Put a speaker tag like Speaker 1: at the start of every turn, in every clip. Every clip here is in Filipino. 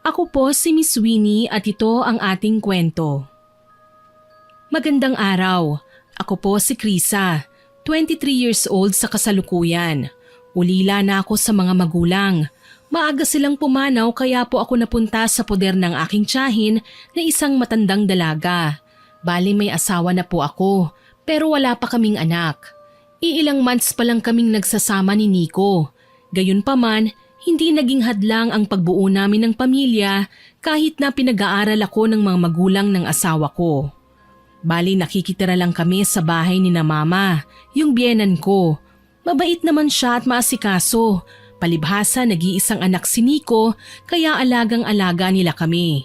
Speaker 1: Ako po si Miss Winnie at ito ang ating kwento. Magandang araw. Ako po si Krisa, 23 years old sa kasalukuyan. Ulila na ako sa mga magulang. Maaga silang pumanaw kaya po ako napunta sa poder ng aking tiyahin na isang matandang dalaga. Bali may asawa na po ako pero wala pa kaming anak. Iilang months pa lang kaming nagsasama ni Nico. Gayunpaman, hindi naging hadlang ang pagbuo namin ng pamilya kahit na pinag-aaral ako ng mga magulang ng asawa ko. Bali nakikitira lang kami sa bahay ni na mama, yung biyenan ko. Mabait naman siya at maasikaso. Palibhasa nag-iisang anak si Nico kaya alagang-alaga nila kami.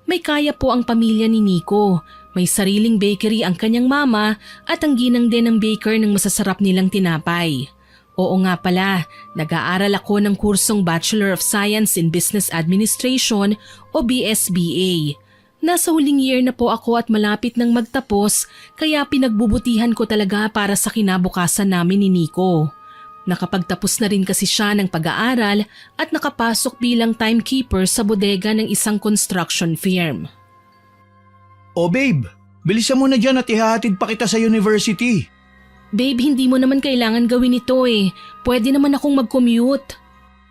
Speaker 1: May kaya po ang pamilya ni Nico. May sariling bakery ang kanyang mama at ang ginang din ng baker ng masasarap nilang tinapay. Oo nga pala, nag-aaral ako ng kursong Bachelor of Science in Business Administration o BSBA. Nasa huling year na po ako at malapit nang magtapos kaya pinagbubutihan ko talaga para sa kinabukasan namin ni Nico. Nakapagtapos na rin kasi siya ng pag-aaral at nakapasok bilang timekeeper sa bodega ng isang construction firm.
Speaker 2: O babe, bilisan mo na dyan at ihahatid pa kita sa university.
Speaker 1: Babe, hindi mo naman kailangan gawin ito eh. Pwede naman akong mag-commute.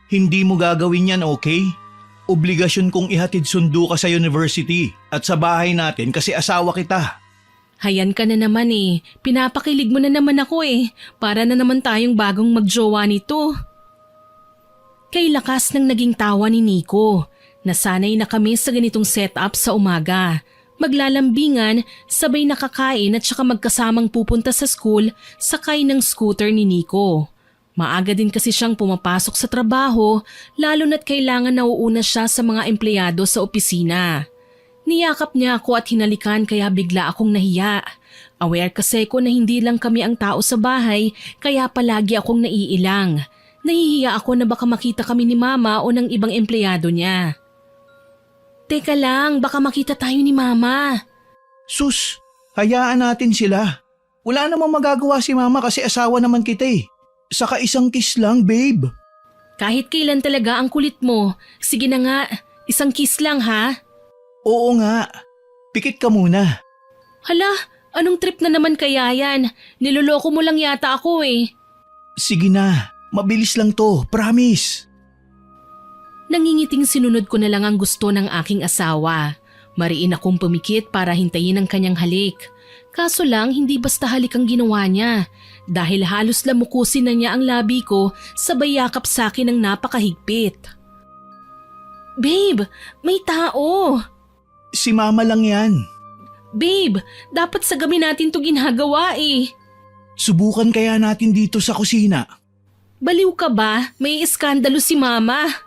Speaker 2: Hindi mo gagawin yan, okay? Obligasyon kong ihatid sundo ka sa university at sa bahay natin kasi asawa kita.
Speaker 1: Hayan ka na naman eh. Pinapakilig mo na naman ako eh. Para na naman tayong bagong magjowa nito. Kay lakas ng naging tawa ni Nico. Nasanay na kami sa ganitong setup sa umaga. Maglalambingan, sabay nakakain at saka magkasamang pupunta sa school sakay ng scooter ni Nico. Maaga din kasi siyang pumapasok sa trabaho lalo na't kailangan nauuna siya sa mga empleyado sa opisina. Niyakap niya ako at hinalikan kaya bigla akong nahiya. Aware kasi ko na hindi lang kami ang tao sa bahay kaya palagi akong naiilang. Nahihiya ako na baka makita kami ni mama o ng ibang empleyado niya. Teka lang, baka makita tayo ni mama.
Speaker 2: Sus, hayaan natin sila. Wala namang magagawa si mama kasi asawa naman kita eh. Saka isang kiss lang, babe.
Speaker 1: Kahit kailan talaga ang kulit mo. Sige na nga, isang kiss lang ha.
Speaker 2: Oo nga, pikit ka muna.
Speaker 1: Hala, anong trip na naman kaya yan? Niloloko mo lang yata ako eh.
Speaker 2: Sige na, mabilis lang to, promise.
Speaker 1: Nangingiting sinunod ko na lang ang gusto ng aking asawa. Mariin akong pumikit para hintayin ang kanyang halik. Kaso lang hindi basta halik ang ginawa niya. Dahil halos lamukusin na niya ang labi ko sabay yakap sa akin ng napakahigpit. Babe, may tao!
Speaker 2: Si mama lang yan.
Speaker 1: Babe, dapat sa gabi natin to ginagawa eh.
Speaker 2: Subukan kaya natin dito sa kusina.
Speaker 1: Baliw ka ba? May iskandalo si mama.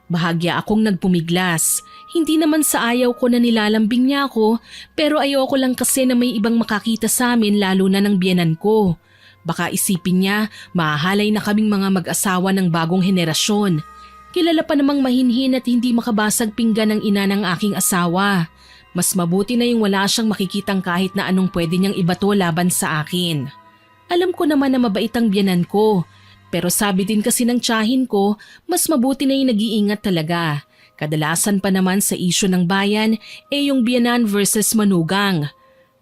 Speaker 1: Bahagya akong nagpumiglas. Hindi naman sa ayaw ko na nilalambing niya ako pero ayoko lang kasi na may ibang makakita sa amin lalo na ng biyenan ko. Baka isipin niya mahalay na kaming mga mag-asawa ng bagong henerasyon. Kilala pa namang mahinhin at hindi makabasag pinggan ng ina ng aking asawa. Mas mabuti na yung wala siyang makikitang kahit na anong pwede niyang ibato laban sa akin. Alam ko naman na mabait ang biyenan ko. Pero sabi din kasi ng tiyahin ko, mas mabuti na yung nag-iingat talaga. Kadalasan pa naman sa isyu ng bayan, yung biyenan versus manugang.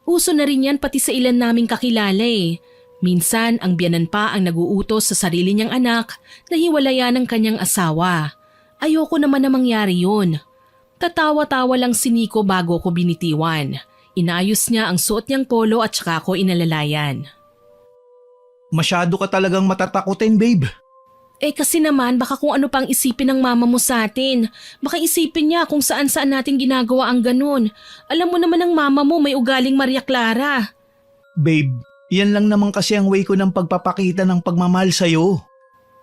Speaker 1: Uso na rin yan pati sa ilan naming kakilala eh. Minsan ang biyanan pa ang naguutos sa sarili niyang anak na hiwalayan ng kanyang asawa. Ayoko naman na mangyari yun. Tatawa-tawa lang si Nico bago ko binitiwan. Inayos niya ang suot niyang polo at saka ko inalalayan.
Speaker 2: Masyado ka talagang matatakutin, babe.
Speaker 1: Kasi naman baka kung ano pang isipin ng mama mo sa atin. Baka isipin niya kung saan-saan natin ginagawa ang ganun. Alam mo naman ang mama mo may ugaling Maria Clara.
Speaker 2: Babe, yan lang naman kasi ang way ko ng pagpapakita ng pagmamahal sa'yo.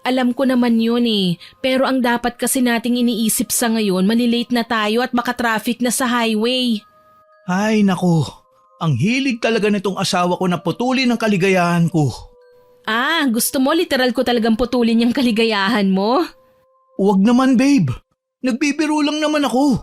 Speaker 1: Alam ko naman yun eh. Pero ang dapat kasi nating iniisip sa ngayon, malilate na tayo at baka traffic na sa highway.
Speaker 2: Ay nako, ang hilig talaga nitong asawa ko na putulin ang kaligayahan ko.
Speaker 1: Gusto mo literal ko talagang putulin yung kaligayahan mo?
Speaker 2: Huwag naman, babe. Nagbibiro lang naman ako.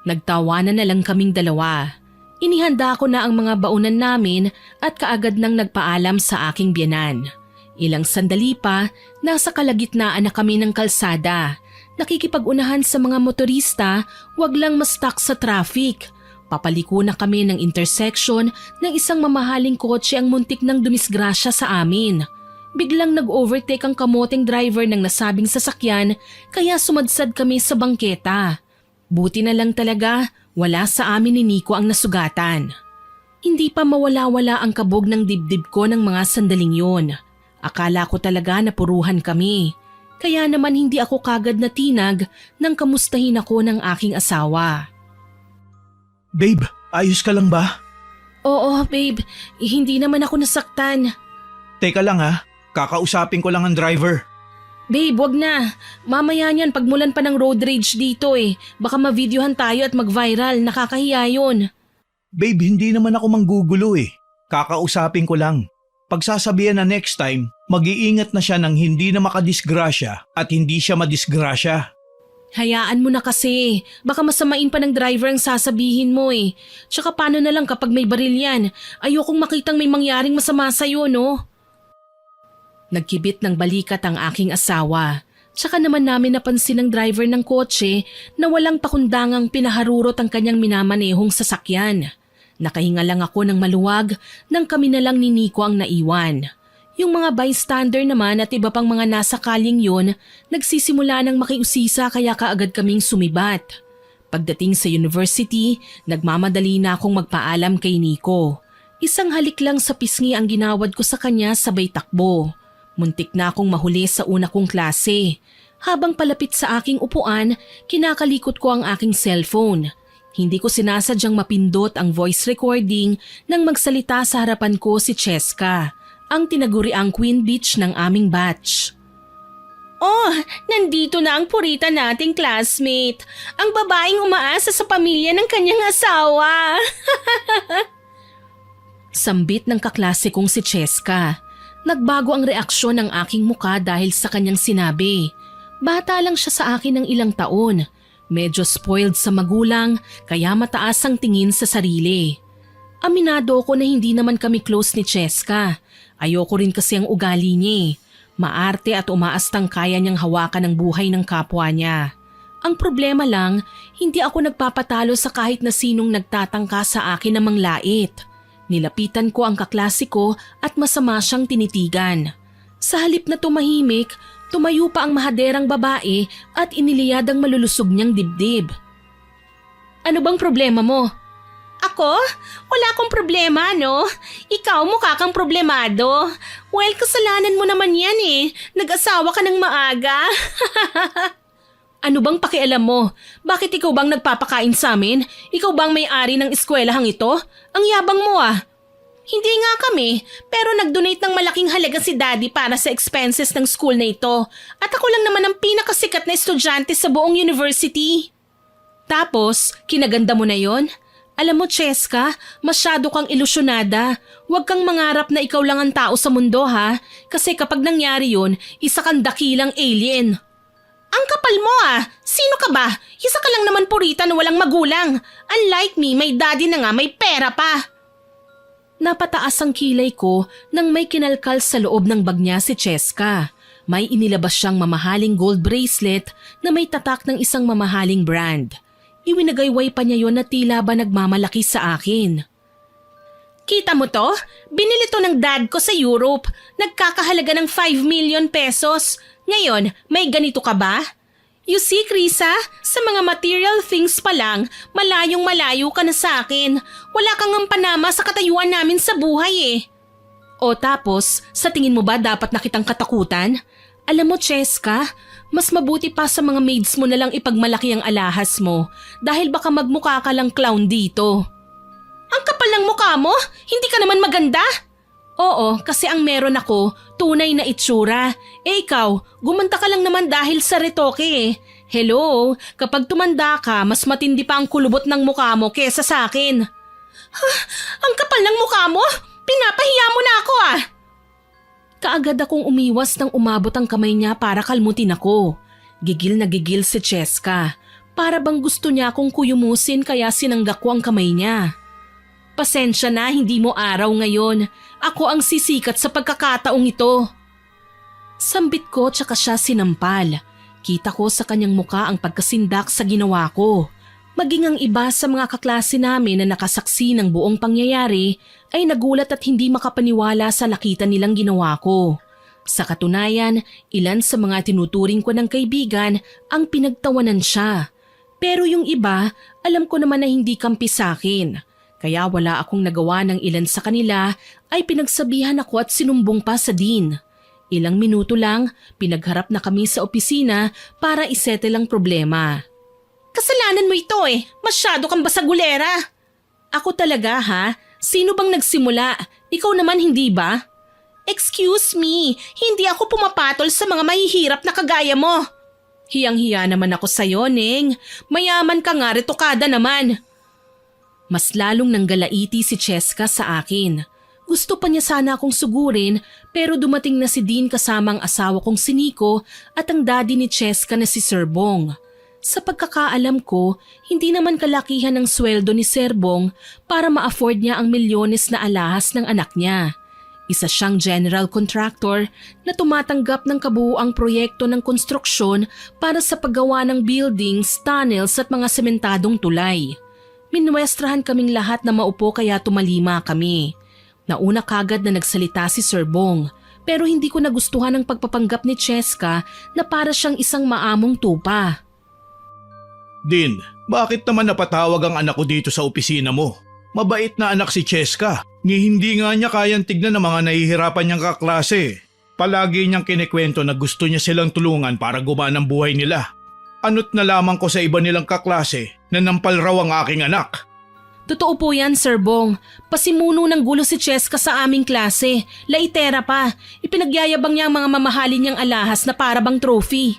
Speaker 1: Nagtawanan na lang kaming dalawa. Inihanda ko na ang mga baunan namin at kaagad nang nagpaalam sa aking biyenan. Ilang sandali pa, nasa kalagitnaan na kami ng kalsada. Nakikipag-unahan sa mga motorista, wag lang ma-stuck sa traffic. Papaliko na kami ng intersection ng isang mamahaling kotse ang muntik ng dumisgrasya sa amin. Biglang nag-overtake ang kamoteng driver ng nasabing sasakyan kaya sumadsad kami sa bangketa. Buti na lang talaga, wala sa amin ni Nico ang nasugatan. Hindi pa mawala-wala ang kabog ng dibdib ko ng mga sandaling yun. Akala ko talaga napuruhan kami. Kaya naman hindi ako kagad natinag nang kamustahin ako ng aking asawa.
Speaker 2: Babe, ayos ka lang ba?
Speaker 1: Oo, babe. Hindi naman ako nasaktan.
Speaker 2: Teka lang ha, kakausapin ko lang ang driver.
Speaker 1: Babe, wag na. Mamaya niyan pagmulan pa ng road rage dito eh. Baka ma-videohan tayo at mag-viral. Nakakahiya yun.
Speaker 2: Babe, hindi naman ako manggugulo eh. Kakausapin ko lang. Pagsasabihan na next time, mag-iingat na siya nang hindi na makadisgrasya at hindi siya madisgrasya.
Speaker 1: Hayaan mo na kasi. Baka masamain pa ng driver ang sasabihin mo eh. Tsaka paano na lang kapag may baril yan? Ayokong makitang may mangyaring masama sa'yo, no? Nagkibit ng balikat ang aking asawa. Tsaka naman namin napansin ng driver ng kotse na walang pakundangang pinaharurot ang kanyang minamanehong sasakyan. Nakahinga lang ako ng maluwag nang kami na lang ni Nico ang naiwan. Yung mga bystander naman at iba pang mga nasa kaling yun, nagsisimula ng makiusisa kaya kaagad kaming sumibat. Pagdating sa university, nagmamadali na akong magpaalam kay Nico. Isang halik lang sa pisngi ang ginawad ko sa kanya sabay takbo. Muntik na akong mahuli sa una kong klase. Habang palapit sa aking upuan, kinakalikot ko ang aking cellphone. Hindi ko sinasadyang mapindot ang voice recording nang magsalita sa harapan ko si Cheska, ang tinaguriang Queen Beach ng aming batch. Oh, nandito na ang purita nating classmate. Ang babaeng umaasa sa pamilya ng kanyang asawa. Sambit ng kaklase kong si Cheska. Nagbago ang reaksyon ng aking muka dahil sa kanyang sinabi. Bata lang siya sa akin ng ilang taon. Medyo spoiled sa magulang kaya mataas ang tingin sa sarili. Aminado ko na hindi naman kami close ni Cheska. Ayoko rin kasi ang ugali niya. Maarte at umaastang kaya niyang hawakan ang buhay ng kapwa niya. Ang problema lang, hindi ako nagpapatalo sa kahit na sinong nagtatangka sa akin na manglait. Nilapitan ko ang kaklase ko at masama siyang tinitigan. Sa halip na tumahimik, tumayo pa ang mahaderang babae at iniliyad ang malulusog niyang dibdib. Ano bang problema mo? Ako? Wala akong problema, no? Ikaw mukha kang problemado. Well, kasalanan mo naman yan eh. Nag-asawa ka ng maaga. Ano bang pakialam mo? Bakit ikaw bang nagpapakain sa amin? Ikaw bang may-ari ng eskwelahang ito? Ang yabang mo ah. Hindi nga kami, pero nag-donate ng malaking halaga si Daddy para sa expenses ng school na ito. At ako lang naman ang pinakasikat na estudyante sa buong university. Tapos, kinaganda mo na yon? Alam mo, Cheska, masyado kang ilusyonada. Huwag kang mangarap na ikaw lang ang tao sa mundo ha. Kasi kapag nangyari yon, isa kang dakilang alien. Ang kapal mo ah! Sino ka ba? Isa ka lang naman purita na walang magulang. Unlike me, may daddy na nga, may pera pa. Napataas ang kilay ko nang may kinalkal sa loob ng bag niya si Cheska. May inilabas siyang mamahaling gold bracelet na may tatak ng isang mamahaling brand. Iwinagayway pa niya yon na tila ba nagmamalaki sa akin. Kita mo to? Binili to ng dad ko sa Europe. Nagkakahalaga ng 5 million pesos. Ngayon, may ganito ka ba? You see, Krisa, sa mga material things pa lang, malayong malayo ka na sa akin. Wala kang ang panama sa katayuan namin sa buhay eh. O tapos, sa tingin mo ba dapat na kitang katakutan? Alam mo, Cheska, mas mabuti pa sa mga maids mo na lang ipagmalaki ang alahas mo dahil baka magmukha ka lang clown dito. Ang kapal ng mukha mo? Hindi ka naman maganda? Oo, kasi ang meron ako, tunay na itsura. Eh ikaw, gumanda ka lang naman dahil sa retoke eh. Hello, kapag tumanda ka, mas matindi pa ang kulubot ng mukha mo kesa sa akin. Ang kapal ng mukha mo? Pinapahiya mo na ako ah. Kaagad akong umiwas nang umabot ang kamay niya para kalmutin ako. Gigil na gigil si Cheska. Para bang gusto niya akong kuyumusin kaya sinanggak ko ang kamay niya. Pasensya na, hindi mo araw ngayon. Ako ang sisikat sa pagkakataong ito. Sambit ko tsaka siya sinampal. Kita ko sa kanyang muka ang pagkasindak sa ginawa ko. Maging ang iba sa mga kaklase namin na nakasaksi ng buong pangyayari ay nagulat at hindi makapaniwala sa nakita nilang ginawa ko. Sa katunayan, ilan sa mga tinuturing ko ng kaibigan ang pinagtawanan siya. Pero yung iba, alam ko naman na hindi kampi sa akin. Kaya wala akong nagawa ng ilan sa kanila ay pinagsabihan ako at sinumbong pa sa dean. Ilang minuto lang, pinagharap na kami sa opisina para isettle ang problema. Kasalanan mo ito eh. Masyado kang basagulera. Ako talaga ha? Sino bang nagsimula? Ikaw naman hindi ba? Excuse me, hindi ako pumapatol sa mga mahihirap na kagaya mo. Hiyang-hiya naman ako sa'yo, Neng. Mayaman ka nga, retokada naman. Mas lalong nanggalaiti si Cheska sa akin. Gusto pa niya sana akong sugurin pero dumating na si Dean kasama ang asawa kong si Nico at ang daddy ni Cheska na si Sir Bong. Sa pagkakaalam ko, hindi naman kalakihan ng sweldo ni Sir Bong para ma-afford niya ang milyones na alahas ng anak niya. Isa siyang general contractor na tumatanggap ng kabuuang proyekto ng konstruksyon para sa paggawa ng buildings, tunnels at mga sementadong tulay. Minwestrahan kaming lahat na maupo kaya tumalima kami. Nauna kagad na nagsalita si Sir Bong pero hindi ko nagustuhan ang pagpapanggap ni Cheska na para siyang isang maamong tupa.
Speaker 2: Din, bakit naman napatawag ang anak ko dito sa opisina mo? Mabait na anak si Cheska. Hindi nga niya kayang tignan ng mga nahihirapan niyang kaklase. Palagi niyang kinikwento na gusto niya silang tulungan para gumana ang buhay nila. Ano't nalaman ko sa iba nilang kaklase na nampal raw ang aking anak.
Speaker 1: Totoo po yan, Sir Bong. Pasimuno ng gulo si Cheska sa aming klase. Laitera pa. Ipinagyayabang niya ang mga mamahalin niyang alahas na para bang trophy.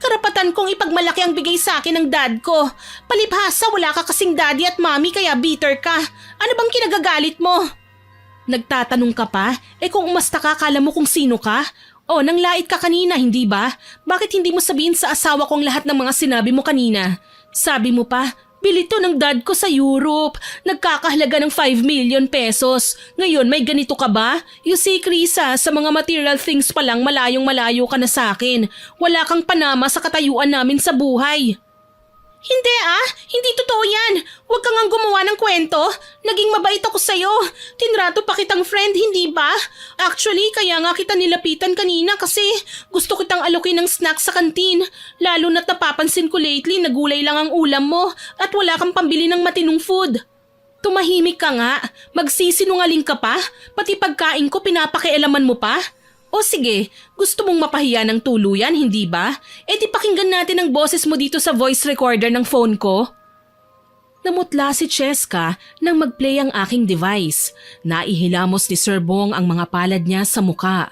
Speaker 1: Karapatan kong ipagmalaki ang bigay sa akin ng dad ko. Palibhasa wala ka kasing daddy at mommy kaya bitter ka. Ano bang kinagagalit mo? Nagtatanong ka pa? Kung umasta ka, kala mo kung sino ka? O, nanglait ka kanina, hindi ba? Bakit hindi mo sabihin sa asawa kong lahat ng mga sinabi mo kanina? Sabi mo pa, bili to ng dad ko sa Europe. Nagkakahalaga ng 5 million pesos. Ngayon may ganito ka ba? You see, Krisa, sa mga material things pa lang malayong-malayo ka na sa akin. Wala kang panama sa katayuan namin sa buhay. Hindi totoo yan. Huwag kang gumawa ng kwento. Naging mabait ako sa'yo. Tinrato pa kitang friend, hindi ba? Actually, kaya nga kita nilapitan kanina kasi gusto kitang alokin ng snacks sa kantin. Lalo na't napapansin ko lately na gulay lang ang ulam mo at wala kang pambili ng matinong food. Tumahimik ka nga. Magsisinungaling ka pa. Pati pagkain ko pinapakialaman mo pa. O sige, gusto mong mapahiya ng tuluyan, hindi ba? Di pakinggan natin ang boses mo dito sa voice recorder ng phone ko. Namutla si Cheska nang mag-play ang aking device. Naihilamos ni Sir Bong ang mga palad niya sa muka.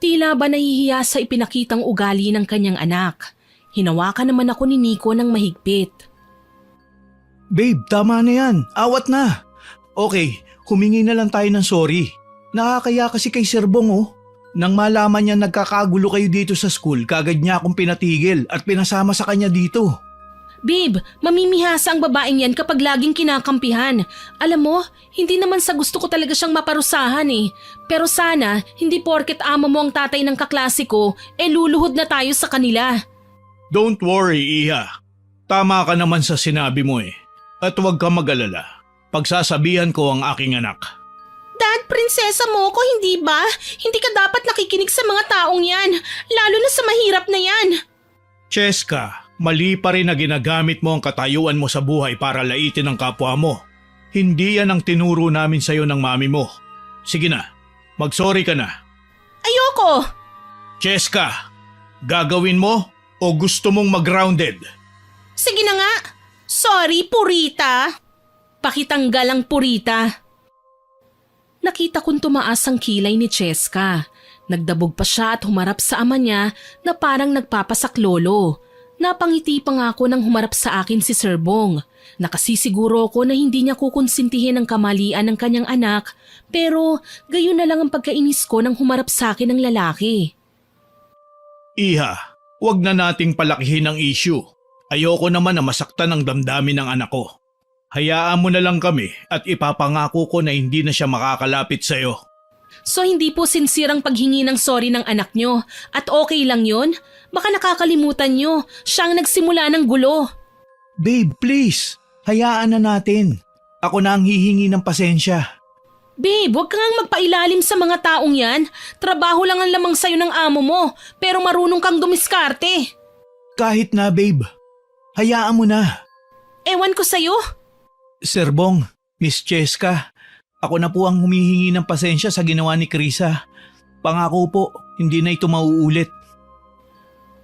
Speaker 1: Tila ba nahihiya sa ipinakitang ugali ng kanyang anak. Hinawakan naman ako ni Nico ng mahigpit.
Speaker 2: Babe, tama na yan. Awat na. Okay, humingi na lang tayo ng sorry. Nakakaya kasi kay Sir Bong oh. Nang malaman niya nagkakagulo kayo dito sa school, kagad niya akong pinatigil at pinasama sa kanya dito.
Speaker 1: Babe, mamimihasa ang babaeng yan kapag laging kinakampihan. Alam mo, hindi naman sa gusto ko talaga siyang maparusahan eh. Pero sana, hindi porket amo mo ang tatay ng kaklase ko, luluhod na tayo sa kanila.
Speaker 2: Don't worry, Iha. Tama ka naman sa sinabi mo eh. At huwag ka mag-alala. Pagsasabihan ko ang aking anak.
Speaker 1: Dad, prinsesa mo ko, hindi ba? Hindi ka dapat nakikinig sa mga taong yan, lalo na sa mahirap na yan.
Speaker 2: Cheska, mali pa rin na ginagamit mo ang katayuan mo sa buhay para laitin ang kapwa mo. Hindi yan ang tinuro namin sa'yo ng mami mo. Sige na, mag-sorry ka na.
Speaker 1: Ayoko!
Speaker 2: Cheska, gagawin mo o gusto mong mag-grounded?
Speaker 1: Sige na nga. Sorry, Purita. Pakitanggal ang Purita. Nakita kong tumaas ang kilay ni Cheska. Nagdabog pa siya at humarap sa ama niya na parang nagpapasaklolo. Napangiti pa nga ako nang humarap sa akin si Sir Bong. Nakasisiguro ko na hindi niya kukonsintihin ang kamalian ng kanyang anak pero gayon na lang ang pagkainis ko nang humarap sa akin ng lalaki.
Speaker 2: Iha, wag na nating palakihin ang issue. Ayoko naman na masaktan ang damdamin ng anak ko. Hayaan mo na lang kami at ipapangako ko na hindi na siya makakalapit sa'yo.
Speaker 1: So hindi po sincere ang paghingi ng sorry ng anak nyo at okay lang yun? Baka nakakalimutan nyo, siya ang nagsimula ng gulo.
Speaker 2: Babe, please. Hayaan na natin. Ako na ang hihingi ng pasensya.
Speaker 1: Babe, huwag kang magpailalim sa mga taong yan. Trabaho lang ang lamang sa'yo ng amo mo, pero marunong kang dumiskarte.
Speaker 2: Kahit na, babe. Hayaan mo na.
Speaker 1: Ewan ko sa'yo.
Speaker 2: Sir Bong, Miss Cheska, ako na po ang humihingi ng pasensya sa ginawa ni Krisa. Pangako po, hindi na ito mauulit.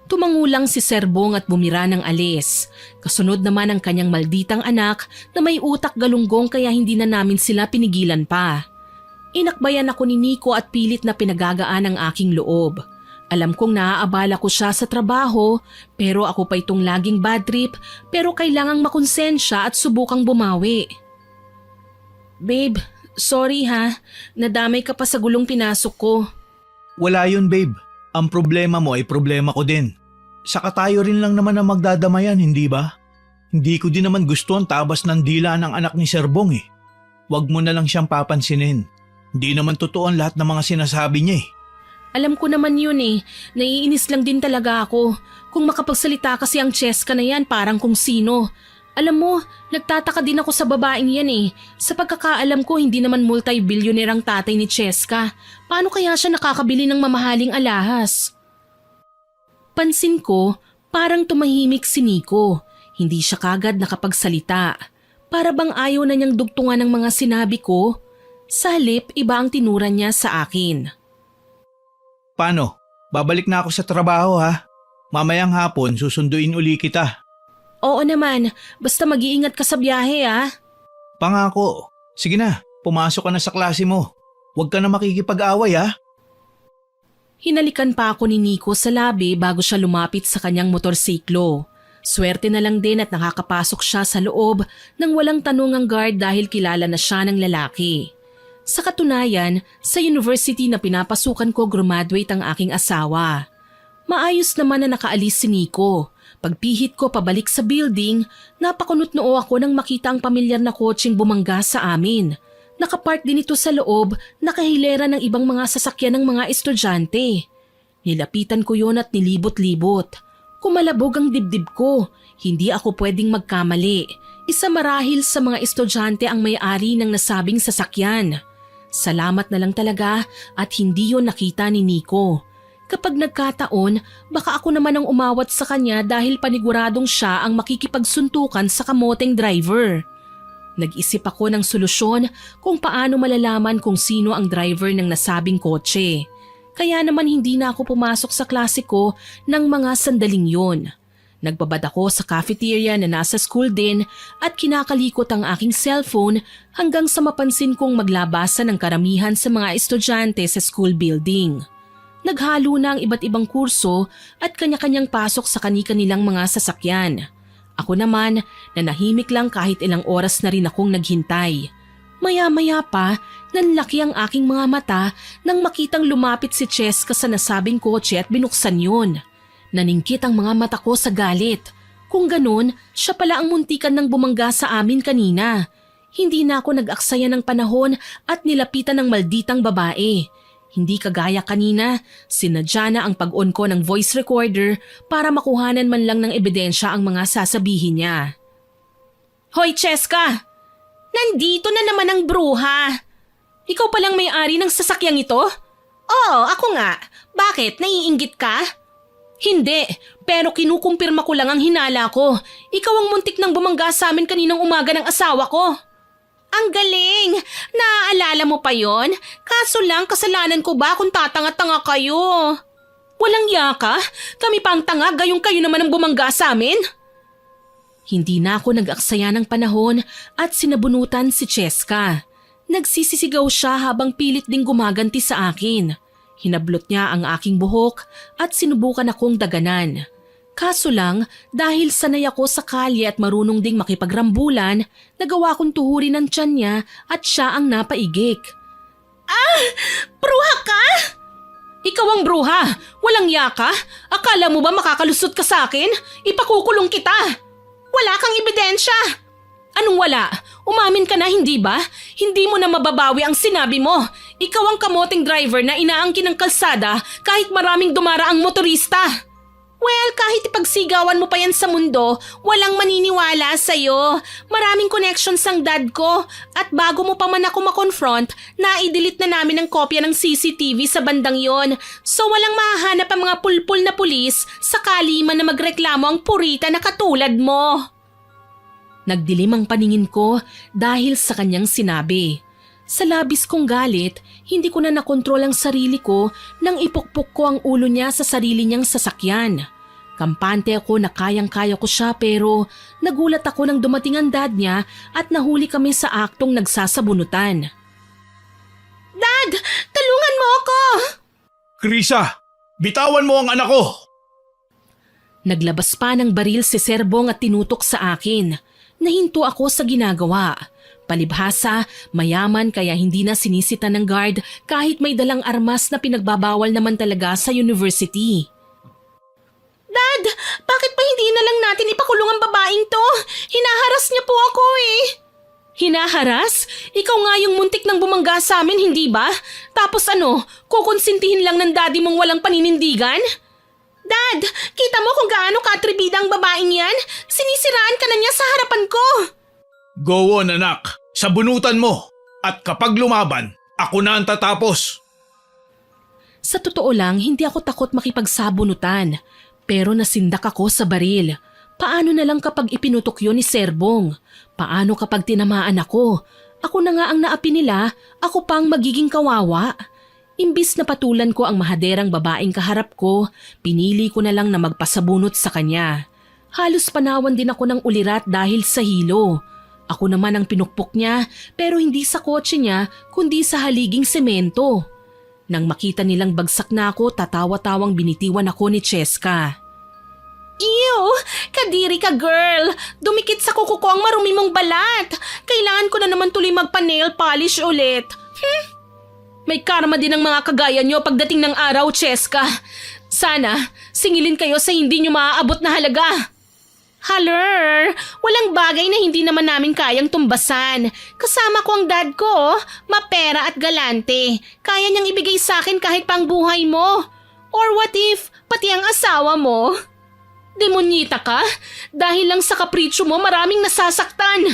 Speaker 1: Tumangulang si Sir Bong at bumira ng alis. Kasunod naman ang kanyang malditang anak na may utak galunggong kaya hindi na namin sila pinigilan pa. Inakbayan ako ni Nico at pilit na pinagagaan ang aking loob. Alam kong naaabala ko siya sa trabaho pero ako pa itong laging bad trip pero kailangang makonsensya at subukang bumawi. Babe, sorry ha. Nadamay ka pa sa gulong pinasok ko.
Speaker 2: Wala yun, babe. Ang problema mo ay problema ko din. Saka tayo rin lang naman ang magdadamayan, hindi ba? Hindi ko din naman gusto ang tabas ng dila ng anak ni Sir Bong eh. Huwag mo na lang siyang papansinin. Hindi naman totoo ang lahat ng mga sinasabi niya eh.
Speaker 1: Alam ko naman yun eh. Naiinis lang din talaga ako. Kung makapagsalita kasi ang Cheska na yan parang kung sino. Alam mo, nagtataka din ako sa babaeng yan eh. Sa pagkakaalam ko hindi naman multi-billionaire ang tatay ni Cheska. Paano kaya siya nakakabili ng mamahaling alahas? Pansin ko, parang tumahimik si Nico. Hindi siya kagad nakapagsalita. Para bang ayaw na niyang dugtungan ng mga sinabi ko. Sa halip, iba ang tinura niya sa akin.
Speaker 2: Paano? Babalik na ako sa trabaho ha. Mamayang hapon susunduin uli kita.
Speaker 1: Oo naman, basta mag-iingat ka sa biyahe ah.
Speaker 2: Pangako. Sige na, pumasok ka na sa klase mo. Huwag ka na makikipag-away ha.
Speaker 1: Hinalikan pa ako ni Nico sa labi bago siya lumapit sa kanyang motorsiklo. Swerte na lang din at nakakapasok siya sa loob nang walang tanong ang guard dahil kilala na siya ng lalaki. Sa katunayan, sa university na pinapasukan ko graduate ang aking asawa. Maayos naman na nakaalis si Nico. Pagpihit ko pabalik sa building, napakunot-noo ako nang makita ang pamilyar na kotseng bumangga sa amin. Nakapark din ito sa loob, nakahilera ng ibang mga sasakyan ng mga estudyante. Nilapitan ko yon at nilibot-libot. Kumalabog ang dibdib ko, hindi ako pwedeng magkamali. Isa marahil sa mga estudyante ang may-ari ng nasabing sasakyan. Salamat na lang talaga at hindi yon nakita ni Nico. Kapag nagkataon, baka ako naman ang umawat sa kanya dahil paniguradong siya ang makikipagsuntukan sa kamoteng driver. Nag-isip ako ng solusyon kung paano malalaman kung sino ang driver ng nasabing kotse. Kaya naman hindi na ako pumasok sa klase ko ng mga sandaling yon. Nagbabad ako sa cafeteria na nasa school din at kinakalikot ang aking cellphone hanggang sa mapansin kong maglabasan ng karamihan sa mga estudyante sa school building. Naghalo na ang iba't ibang kurso at kanya-kanyang pasok sa kani-kanilang mga sasakyan. Ako naman, nanahimik lang kahit ilang oras na rin akong naghintay. Maya-maya pa, nanlaki ang aking mga mata nang makitang lumapit si Cheska sa nasabing kotse at binuksan yun. Naningkit ang mga mata ko sa galit. Kung ganun, siya pala ang muntikan ng bumangga sa amin kanina. Hindi na ako nag-aksaya ng panahon at nilapitan ng malditang babae. Hindi kagaya kanina, sinadya na ang pag-on ko ng voice recorder para makuhanan man lang ng ebidensya ang mga sasabihin niya. Hoy Cheska! Nandito na naman ang bruha! Ikaw palang may-ari ng sasakyang ito? Oo, ako nga. Bakit? Naiinggit ka? Hindi, pero kinukumpirma ko lang ang hinala ko. Ikaw ang muntik nang bumangga sa amin kaninang umaga ng asawa ko. Ang galing! Naaalala mo pa yon? Kaso lang, kasalanan ko ba kung tatanga-tanga kayo? Walang yaka? Kami pa ang tanga, gayong kayo naman ang bumangga sa amin? Hindi na ako nag-aksaya ng panahon at sinabunutan si Cheska. Nagsisisigaw siya habang pilit ding gumaganti sa akin. Hinablot niya ang aking buhok at sinubukan akong daganan. Kaso lang, dahil sanay ako sa kalye at marunong ding makipagrambulan, nagawa kong tuhurin ang tiyan niya at siya ang napaigik. Ah! Bruha ka? Ikaw ang bruha! Walang yaka? Akala mo ba makakalusot ka sa akin? Ipakukulong kita! Wala kang ebidensya! Anong wala? Umamin ka na, hindi ba? Hindi mo na mababawi ang sinabi mo. Ikaw ang kamoting driver na inaangkin ng kalsada kahit maraming dumaraang motorista. Well, kahit ipagsigawan mo pa yan sa mundo, walang maniniwala sa'yo. Maraming connections ang dad ko. At bago mo pa man ako makonfront, na-delete na namin ang kopya ng CCTV sa bandang yon. So walang mahahanap ang mga pulpul na pulis sakali man na magreklamo ang purita na katulad mo. Nagdilim ang paningin ko dahil sa kanyang sinabi. Sa labis kong galit, hindi ko na nakontrol ang sarili ko nang ipukpok ko ang ulo niya sa sarili niyang sasakyan. Kampante ako na kayang-kaya ko siya pero nagulat ako nang dumating ang dad niya at nahuli kami sa aktong nagsasabunutan. Dad! Tulungan mo ako!
Speaker 2: Krisa, bitawan mo ang anak ko!
Speaker 1: Naglabas pa ng baril si Serbong at tinutok sa akin. Nahinto ako sa ginagawa. Palibhasa, mayaman kaya hindi na sinisita ng guard kahit may dalang armas na pinagbabawal naman talaga sa university. Dad, bakit pa hindi na lang natin ipakulong ang babaeng to? Hinaharas niya po ako eh. Hinaharas? Ikaw nga yung muntik nang bumangga sa amin, hindi ba? Tapos ano, kukonsintihin lang ng daddy mong walang paninindigan? Dad, kita mo kung gaano katribida ang babaeng yan? Sinisiraan ka na niya sa harapan ko.
Speaker 2: Go on anak, sabunutan mo. At kapag lumaban, ako na ang tatapos.
Speaker 1: Sa totoo lang, hindi ako takot makipagsabunutan. Pero nasindak ako sa baril. Paano na lang kapag ipinutok yun ni Serbong? Paano kapag tinamaan ako? Ako na nga ang naapi nila, ako pang magiging kawawa. Imbis na patulan ko ang mahaderang babaeng kaharap ko, pinili ko na lang na magpasabunot sa kanya. Halos panawan din ako ng ulirat dahil sa hilo. Ako naman ang pinukpok niya pero hindi sa kotse niya kundi sa haliging semento. Nang makita nilang bagsak na ako, tatawa-tawang binitiwan ako ni Cheska. Ew! Kadiri ka girl! Dumikit sa kuko ko ang marumi mong balat! Kailangan ko na naman tuloy magpa-nail polish ulit. May karma din ang mga kagaya nyo pagdating ng araw, Cheska. Sana, singilin kayo sa hindi nyo maaabot na halaga. Haler, walang bagay na hindi naman namin kayang tumbasan. Kasama ko ang dad ko, mapera at galante. Kaya niyang ibigay sa akin kahit pang buhay mo. Or what if, pati ang asawa mo? Demonyita ka? Dahil lang sa kapritsyo mo maraming nasasaktan.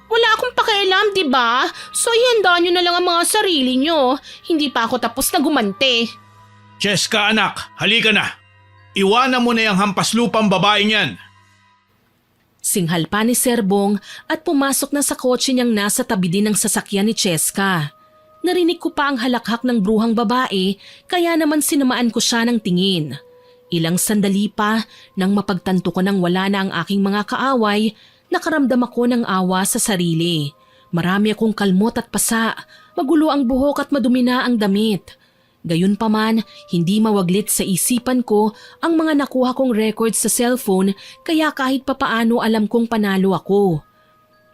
Speaker 1: Wala akong pakialam, di ba? So ihanda nyo na lang ang mga sarili nyo. Hindi pa ako tapos na gumante.
Speaker 2: Cheska anak, halika na. Iwanan mo na yung hampaslupang babaeng yan.
Speaker 1: Singhal pa ni Serbong at pumasok na sa kotse niyang nasa tabi din ng sasakyan ni Cheska. Narinig ko pa ang halakhak ng bruhang babae kaya naman sinamaan ko siya ng tingin. Ilang sandali pa nang mapagtanto ko nang wala na ang aking mga kaaway, nakaramdam ako ng awa sa sarili. Marami akong kalmot at pasa, magulo ang buhok at madumi na ang damit. Gayunpaman, hindi mawaglit sa isipan ko ang mga nakuha kong records sa cellphone kaya kahit papaano alam kong panalo ako.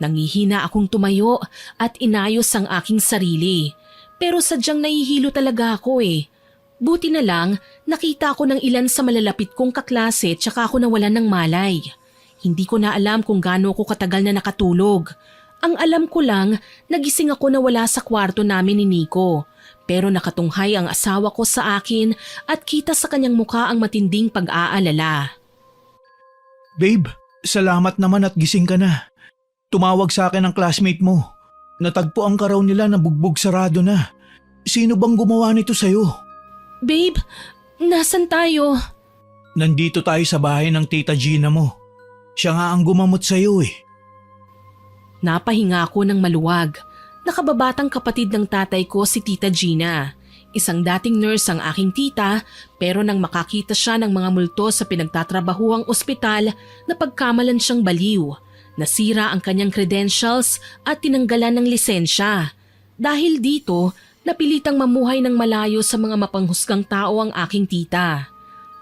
Speaker 1: Nangihina akong tumayo at inayos ang aking sarili. Pero sadyang nahihilo talaga ako eh. Buti na lang, nakita ko ng ilan sa malalapit kong kaklase tsaka ako nawalan ng malay. Hindi ko na alam kung gaano ako katagal na nakatulog. Ang alam ko lang, nagising ako na wala sa kwarto namin ni Nico. Pero nakatunghay ang asawa ko sa akin at kita sa kanyang mukha ang matinding pag-aalala.
Speaker 2: Babe, salamat naman at gising ka na. Tumawag sa akin ang classmate mo. Natagpuan ka raw nila na bugbog sarado na. Sino bang gumawa nito sa'yo?
Speaker 1: Babe, nasan tayo?
Speaker 2: Nandito tayo sa bahay ng tita Gina mo. Siya nga ang gumamot sa'yo eh.
Speaker 1: Napahinga ako ng maluwag. Nakababatang kapatid ng tatay ko si Tita Gina. Isang dating nurse ang aking tita pero nang makakita siya ng mga multo sa pinagtatrabahuang ospital, napagkamalan siyang baliw. Nasira ang kanyang credentials at tinanggalan ng lisensya. Dahil dito, napilitang mamuhay ng malayo sa mga mapanghusgang tao ang aking tita.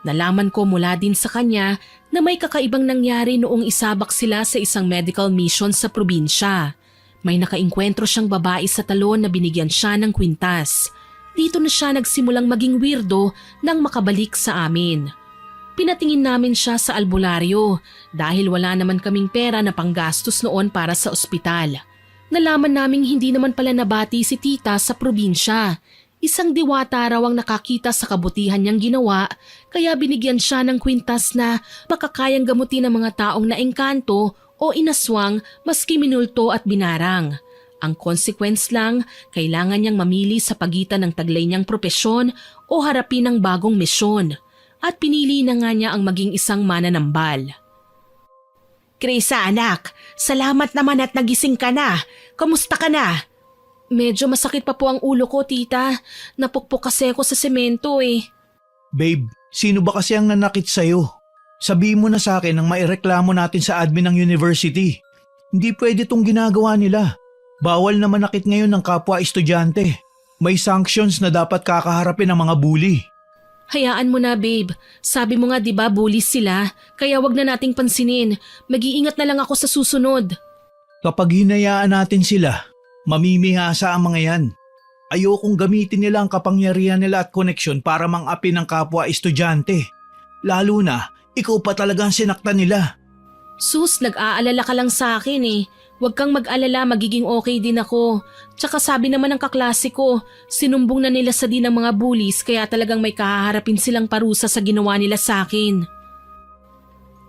Speaker 1: Nalaman ko mula din sa kanya na may kakaibang nangyari noong isabak sila sa isang medical mission sa probinsya. May nakainkwentro siyang babae sa talon na binigyan siya ng kwintas. Dito na siya nagsimulang maging weirdo nang makabalik sa amin. Pinatingin namin siya sa albularyo dahil wala naman kaming pera na panggastos noon para sa ospital. Nalaman naming hindi naman pala nabati si tita sa probinsya. Isang diwata raw ang nakakita sa kabutihan niyang ginawa kaya binigyan siya ng kwintas na makakayang gamutin ng mga taong naengkanto o inaswang maski minulto at binarang. Ang consequence lang, kailangan niyang mamili sa pagitan ng taglay niyang propesyon o harapin ang bagong misyon. At pinili na nga niya ang maging isang mananambal. Krisa anak, salamat naman at nagising ka na. Kamusta ka na? Medyo masakit pa po ang ulo ko, tita. Napukpok kasi ako sa semento eh.
Speaker 2: Babe, sino ba kasi ang nanakit sa'yo? Sabihin mo na sa akin nang maireklamo natin sa admin ng university. Hindi pwede tong ginagawa nila. Bawal na manakit ngayon ng kapwa estudyante. May sanctions na dapat kakaharapin ng mga bully.
Speaker 1: Hayaan mo na babe. Sabi mo nga 'di ba bullies sila, kaya wag na nating pansinin. Mag-iingat na lang ako sa susunod.
Speaker 2: Kapag hinayaan natin sila, mamimihasa ang mga yan. Ayokong gamitin nila ang kapangyarihan nila at koneksyon para mang-api ng kapwa estudyante. Lalo na, ikaw pa talagang sinaktan nila.
Speaker 1: Sus, nag-aalala ka lang sa akin eh. Huwag kang mag-alala, magiging okay din ako. Tsaka sabi naman ng kaklase ko, sinumbong na nila sa din ng mga bullies kaya talagang may kahaharapin silang parusa sa ginawa nila sa akin.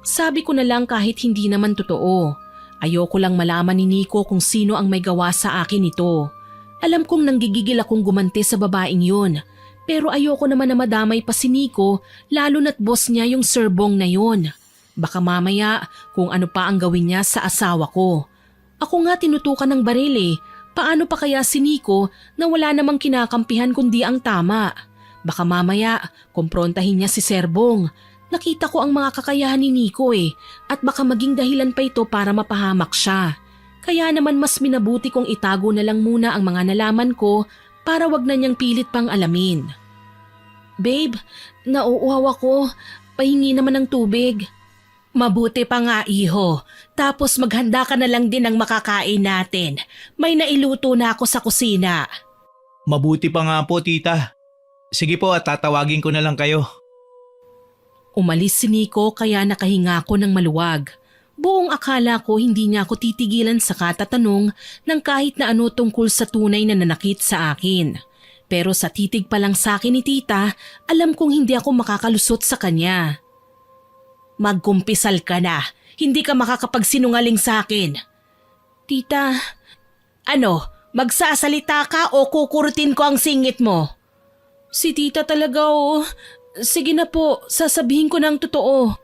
Speaker 1: Sabi ko na lang kahit hindi naman totoo. Ayoko lang malaman ni Nico kung sino ang may gawa sa akin ito. Alam kong nanggigigil akong gumante sa babaeng yun. Pero ayoko naman na madamay pa si Nico lalo na't boss niya yung Sir Bong na yun. Baka mamaya kung ano pa ang gawin niya sa asawa ko. Ako nga tinutukan ng baril eh. Paano pa kaya si Nico na wala namang kinakampihan kundi ang tama? Baka mamaya kumprontahin niya si Sir Bong. Nakita ko ang mga kakayahan ni Nico eh at baka maging dahilan pa ito para mapahamak siya. Kaya naman mas minabuti kong itago na lang muna ang mga nalaman ko para wag na niyang pilit pang alamin. Babe, nauuhaw ako. Pahingi naman ng tubig. Mabuti pa nga iho. Tapos maghanda ka na lang din ng makakain natin. May nailuto na ako sa kusina.
Speaker 2: Mabuti pa nga po, tita. Sige po at tatawagin ko na lang kayo.
Speaker 1: Umalis si Nico kaya nakahinga ako ng maluwag. Buong akala ko hindi niya ako titigilan sa katatanong ng kahit na ano tungkol sa tunay na nanakit sa akin. Pero sa titig pa lang sa akin ni tita, alam kong hindi ako makakalusot sa kanya. Magkumpisal ka na. Hindi ka makakapagsinungaling sa akin. Tita, ano? Magsasalita ka o kukurutin ko ang singit mo? Si tita talaga oh. Sige na po, sasabihin ko ng totoo.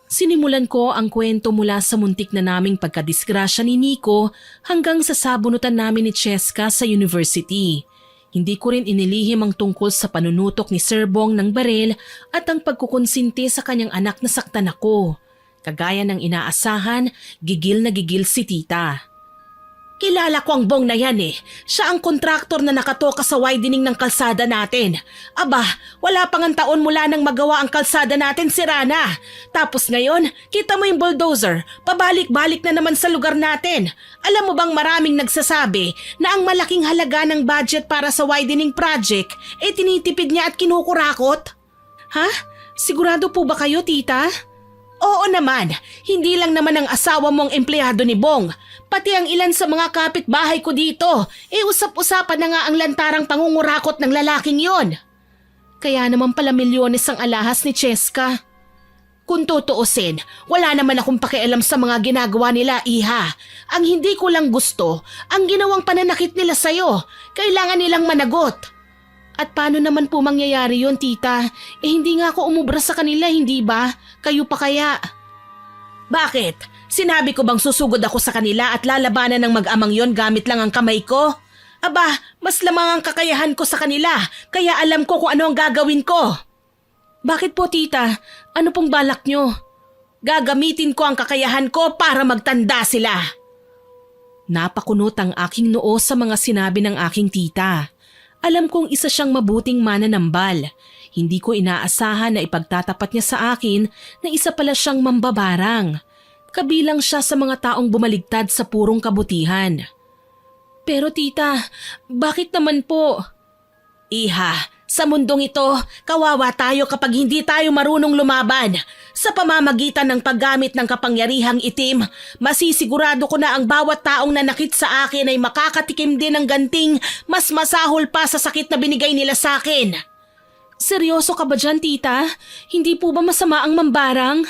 Speaker 1: Sinimulan ko ang kwento mula sa muntik na naming pagkadisgrasya ni Nico hanggang sa sabunutan namin ni Cheska sa university. Hindi ko rin inilihim ang tungkol sa panunutok ni Sir Bong ng baril at ang pagkukonsinti sa kanyang anak na saktan ako. Kagaya ng inaasahan, gigil na gigil si tita. Kilala ko ang Bong na yan eh. Siya ang kontraktor na nakatoka sa widening ng kalsada natin. Aba, wala pang ang taon mula nang magawa ang kalsada natin, sira na. Tapos ngayon, kita mo yung bulldozer, pabalik-balik na naman sa lugar natin. Alam mo bang maraming nagsasabi na ang malaking halaga ng budget para sa widening project eh tinitipid niya at kinukurakot? Ha? Sigurado po ba kayo, tita? Oo naman, hindi lang naman ang asawa mong empleyado ni Bong. Pati ang ilan sa mga kapitbahay ko dito, usap-usapan na nga ang lantarang pangungurakot ng lalaking yon. Kaya naman pala milyones ang alahas ni Cheska. Kung tutuusin, wala naman akong pakialam sa mga ginagawa nila, iha. Ang hindi ko lang gusto, ang ginawang pananakit nila sa'yo. Kailangan nilang managot. At paano naman po mangyayari yon, tita? Hindi nga ako umubra sa kanila, hindi ba? Kayo pa kaya? Bakit? Sinabi ko bang susugod ako sa kanila at lalabanan ng mag-amang yon gamit lang ang kamay ko? Aba, mas lamang ang kakayahan ko sa kanila, kaya alam ko kung ano ang gagawin ko. Bakit po, tita? Ano pong balak nyo? Gagamitin ko ang kakayahan ko para magtanda sila. Napakunot ang aking noo sa mga sinabi ng aking tita. Alam kong isa siyang mabuting mananambal. Hindi ko inaasahan na ipagtatapat niya sa akin na isa pala siyang mambabarang. Kabilang siya sa mga taong bumaligtad sa purong kabutihan. Pero tita, bakit naman po? Iha,
Speaker 3: Sa mundong ito, kawawa tayo kapag hindi tayo marunong lumaban. Sa pamamagitan ng paggamit ng kapangyarihang itim, masisigurado ko na ang bawat taong nanakit sa akin ay makakatikim din ng ganting mas masahol pa sa sakit na binigay nila sa akin.
Speaker 1: Seryoso ka ba dyan, tita? Hindi po ba masama ang mambarang?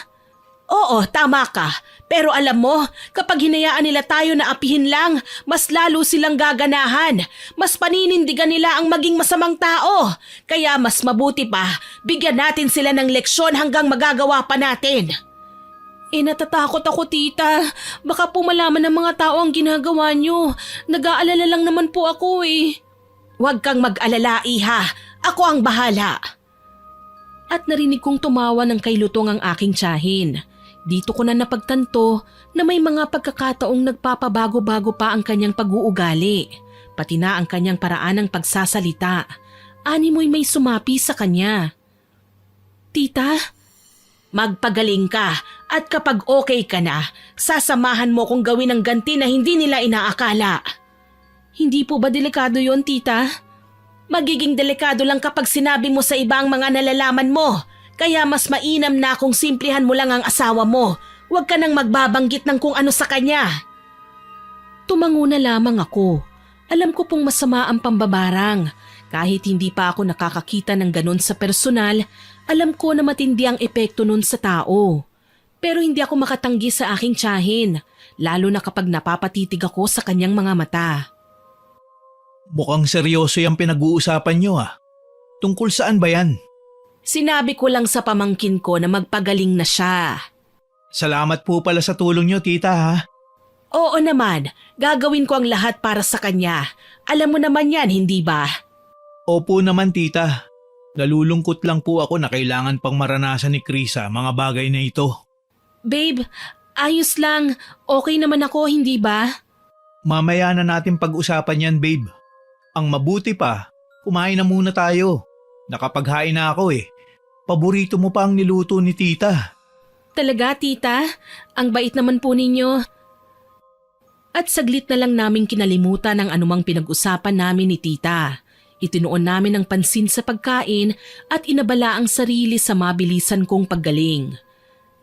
Speaker 3: Oo, tama ka. Pero alam mo, kapag hinayaan nila tayo na apihin lang, mas lalo silang gaganahan. Mas paninindigan nila ang maging masamang tao. Kaya mas mabuti pa, bigyan natin sila ng leksyon hanggang magagawa pa natin.
Speaker 1: Natatakot ako, tita. Baka po malaman ng mga tao ang ginagawa nyo. Nag-aalala lang naman po ako eh.
Speaker 3: Huwag kang mag-alala, iha. Ako ang bahala.
Speaker 1: At narinig kong tumawa ng kailutong ang aking tiyahin. Dito ko na napagtanto na may mga pagkakataong nagpapabago-bago pa ang kanyang pag-uugali, pati na ang kanyang paraan ng pagsasalita. Animoy may sumapi sa kanya. Tita?
Speaker 3: Magpagaling ka at kapag okay ka na, sasamahan mo kong gawin ang ganti na hindi nila inaakala.
Speaker 1: Hindi po ba delikado yon, tita?
Speaker 3: Magiging delikado lang kapag sinabi mo sa ibang mga nalalaman mo. Kaya mas mainam na kung simplihan mo lang ang asawa mo. Huwag ka nang magbabanggit ng kung ano sa kanya.
Speaker 1: Tumango na lamang ako. Alam ko pong masama ang pambabarang. Kahit hindi pa ako nakakakita ng ganun sa personal, alam ko na matindi ang epekto nun sa tao. Pero hindi ako makatanggi sa aking tiyahin, lalo na kapag napapatitig ako sa kanyang mga mata.
Speaker 2: Mukhang seryoso yung pinag-uusapan nyo ah. Tungkol saan ba yan?
Speaker 3: Sinabi ko lang sa pamangkin ko na magpagaling na siya.
Speaker 2: Salamat po pala sa tulong nyo, tita ha.
Speaker 3: Oo naman, gagawin ko ang lahat para sa kanya. Alam mo naman yan, hindi ba?
Speaker 2: Opo naman, tita. Nalulungkot lang po ako na kailangan pang maranasan ni Krisa mga bagay na ito.
Speaker 1: Babe, ayos lang. Okay naman ako, hindi ba?
Speaker 2: Mamaya na natin pag-usapan yan, babe. Ang mabuti pa, kumain na muna tayo. Nakapaghain na ako eh. Paborito mo pa ang niluto ni tita.
Speaker 1: Talaga, tita? Ang bait naman po ninyo. At saglit na lang namin kinalimutan ang anumang pinag-usapan namin ni tita. Itinuon namin ang pansin sa pagkain at inabala ang sarili sa mabilisan kong paggaling.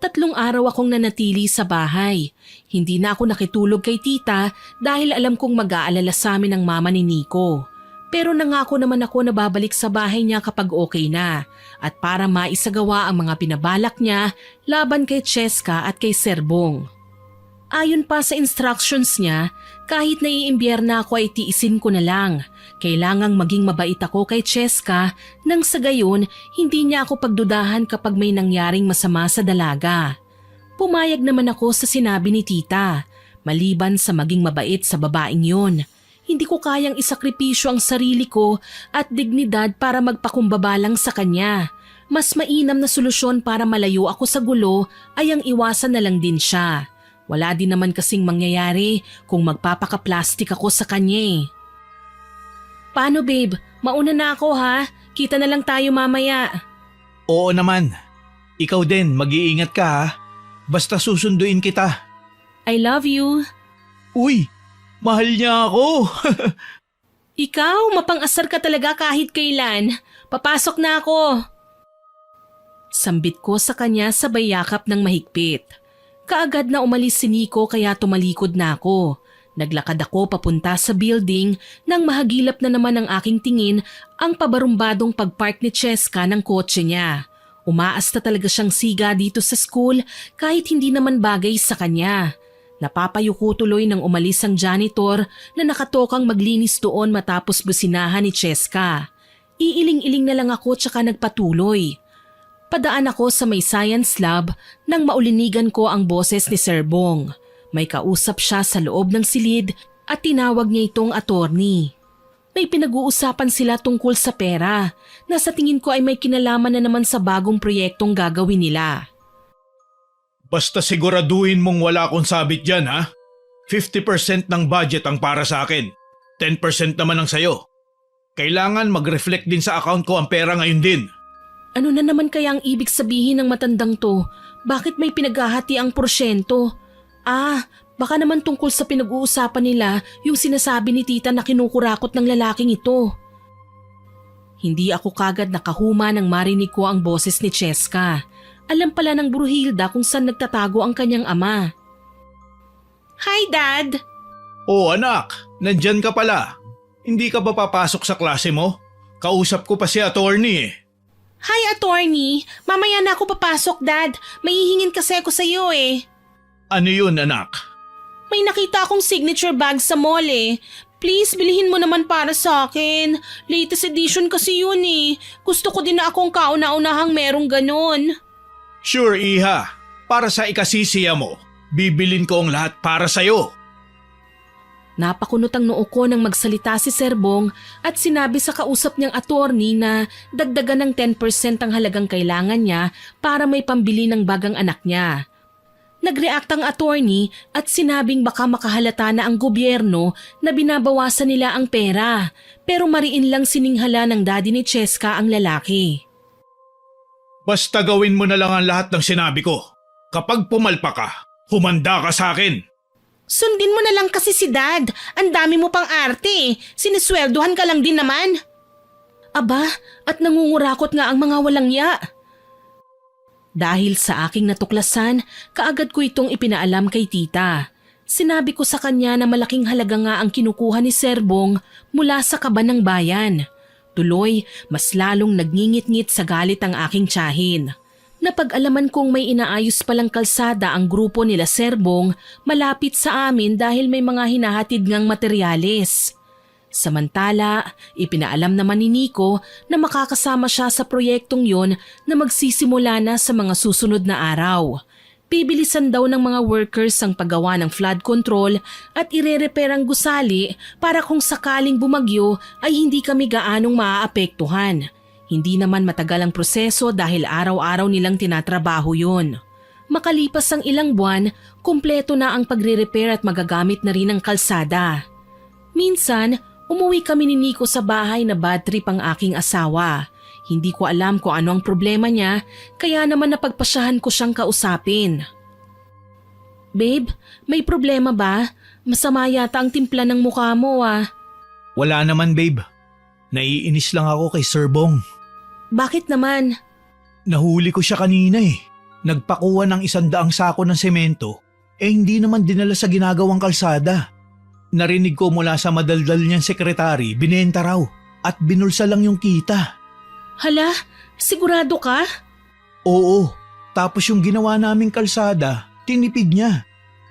Speaker 1: 3 araw akong nanatili sa bahay. Hindi na ako nakitulog kay tita dahil alam kong mag-aalala sa amin ang mama ni Nico. Pero nangako naman ako na babalik sa bahay niya kapag okay na at para maisagawa ang mga pinabalak niya laban kay Cheska at kay Serbong. Ayon pa sa instructions niya, kahit naiimbierna ako ay tiisin ko na lang. Kailangang maging mabait ako kay Cheska nang sa gayon hindi niya ako pagdudahan kapag may nangyaring masama sa dalaga. Pumayag naman ako sa sinabi ni tita, maliban sa maging mabait sa babaeng yun. Hindi ko kayang isakripisyo ang sarili ko at dignidad para magpakumbaba lang sa kanya. Mas mainam na solusyon para malayo ako sa gulo ay ang iwasan na lang din siya. Wala din naman kasing mangyayari kung magpapaka-plastic ako sa kanya eh. Paano babe? Mauna na ako ha? Kita na lang tayo mamaya.
Speaker 2: Oo naman. Ikaw din, mag-iingat ka ha. Basta susunduin kita.
Speaker 1: I love you.
Speaker 2: Uy, mahal niya ako.
Speaker 1: Ikaw, mapang-asar ka talaga kahit kailan. Papasok na ako. Sambit ko sa kanya sabay yakap ng mahigpit. Kaagad na umalis si Nico kaya tumalikod na ako. Naglakad ako papunta sa building nang mahagilap na naman ang aking tingin ang pabarumbadong pagpark ni Cheska ng kotse niya. Umaas na talaga siyang siga dito sa school kahit hindi naman bagay sa kanya. Napapayuko tuloy nang umalis ang janitor na nakatokang maglinis doon matapos businahan ni Cheska. Iiling-iling na lang ako tsaka nagpatuloy. Padaan ako sa may science lab nang maulinigan ko ang boses ni Sir Bong. May kausap siya sa loob ng silid at tinawag niya itong attorney. May pinag-uusapan sila tungkol sa pera na sa tingin ko ay may kinalaman na naman sa bagong proyektong gagawin nila.
Speaker 2: Basta siguraduhin mong wala akong sabit dyan ha. 50% ng budget ang para sa akin. 10% naman ang sayo. Kailangan mag-reflect din sa account ko ang pera ngayon din.
Speaker 1: Ano na naman kaya ang ibig sabihin ng matandang to? Bakit may pinaghahati ang porsyento? Baka naman tungkol sa pinag-uusapan nila yung sinasabi ni tita na kinukurakot ng lalaking ito. Hindi ako kagad nakahuma nang marinig ko ang boses ni Cheska. Alam pala ng Bruhilda kung saan nagtatago ang kanyang ama.
Speaker 3: Hi, Dad!
Speaker 2: Oh anak, nandyan ka pala. Hindi ka ba papasok sa klase mo? Kausap ko pa si attorney eh.
Speaker 3: Hi, attorney! Mamaya na ako papasok, Dad. May hihingin kasi ako sa iyo eh.
Speaker 2: Ano yun anak?
Speaker 3: May nakita akong signature bag sa mall eh. Please, bilhin mo naman para sa akin. Latest edition kasi yun eh. Gusto ko din na akong kauna-unahang merong ganon.
Speaker 2: Sure iha, para sa ikasisiya mo, bibilin ko ang lahat para sa'yo.
Speaker 1: Napakunot ang noo ko nang magsalita si Serbong at sinabi sa kausap niyang attorney na dagdagan ng 10% ang halagang kailangan niya para may pambili ng bagang anak niya. Nag-react ang attorney at sinabing baka makahalata na ang gobyerno na binabawasan nila ang pera, pero mariin lang sininghala ng daddy ni Cheska ang lalaki.
Speaker 2: Basta gawin mo na lang ang lahat ng sinabi ko. Kapag pumalpa ka, humanda ka sa akin.
Speaker 3: Sundin mo na lang kasi si Dad. Ang dami mo pang arte. Sinisweldohan ka lang din naman.
Speaker 1: Aba, at nangungurakot nga ang mga walang ya. Dahil sa aking natuklasan, kaagad ko itong ipinaalam kay tita. Sinabi ko sa kanya na malaking halaga nga ang kinukuha ni Serbong mula sa kaban ng bayan. Tuloy, mas lalong nagngingit-ngit sa galit ang aking tiyahin. Napag-alaman kong may inaayos palang kalsada ang grupo nila Serbong malapit sa amin dahil may mga hinahatid ngang materyales. Samantala, ipinaalam naman ni Nico na makakasama siya sa proyektong yon na magsisimula na sa mga susunod na araw. Bibilisan daw ng mga workers ang paggawa ng flood control at ire-repair ang gusali para kung sakaling bumagyo ay hindi kami gaanong maaapektuhan. Hindi naman matagal ang proseso dahil araw-araw nilang tinatrabaho yun. Makalipas ang ilang buwan, kumpleto na ang pagre-repair at magagamit na rin ang kalsada. Minsan, umuwi kami ni Nico sa bahay na bad trip ang aking asawa. Hindi ko alam kung ano ang problema niya, kaya naman napagpasyahan ko siyang kausapin. Babe, may problema ba? Masama yata ang timpla ng mukha mo ah.
Speaker 2: Wala naman babe. Naiinis lang ako kay Serbong.
Speaker 1: Bakit naman?
Speaker 2: Nahuli ko siya kanina eh. Nagpakuha ng 100 sako ng semento, hindi naman dinala sa ginagawang kalsada. Narinig ko mula sa madaldal niyang sekretary, binenta raw at binulsa lang yung kita.
Speaker 1: Hala, sigurado ka?
Speaker 2: Oo, tapos yung ginawa naming kalsada, tinipid niya.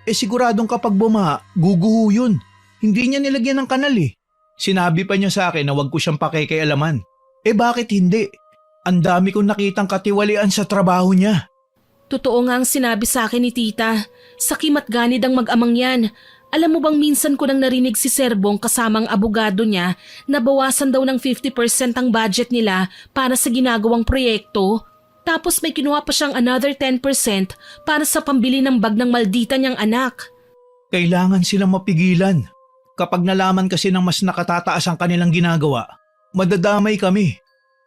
Speaker 2: Siguradong kapag bumaha, guguho yun. Hindi niya nilagyan ng kanal eh. Sinabi pa niya sa akin na wag ko siyang pakikialaman. Bakit hindi? Ang dami kong nakitang katiwalian sa trabaho niya.
Speaker 1: Totoo nga ang sinabi sa akin ni tita. Sakim at ganid ang mag-amang yan. Alam mo bang minsan ko nang narinig si Serbong kasamang abogado niya na bawasan daw ng 50% ang budget nila para sa ginagawang proyekto? Tapos may kinuha pa siyang another 10% para sa pambili ng bag ng maldita niyang anak.
Speaker 2: Kailangan silang mapigilan. Kapag nalaman kasi ng mas nakatataas ang kanilang ginagawa, madadamay kami.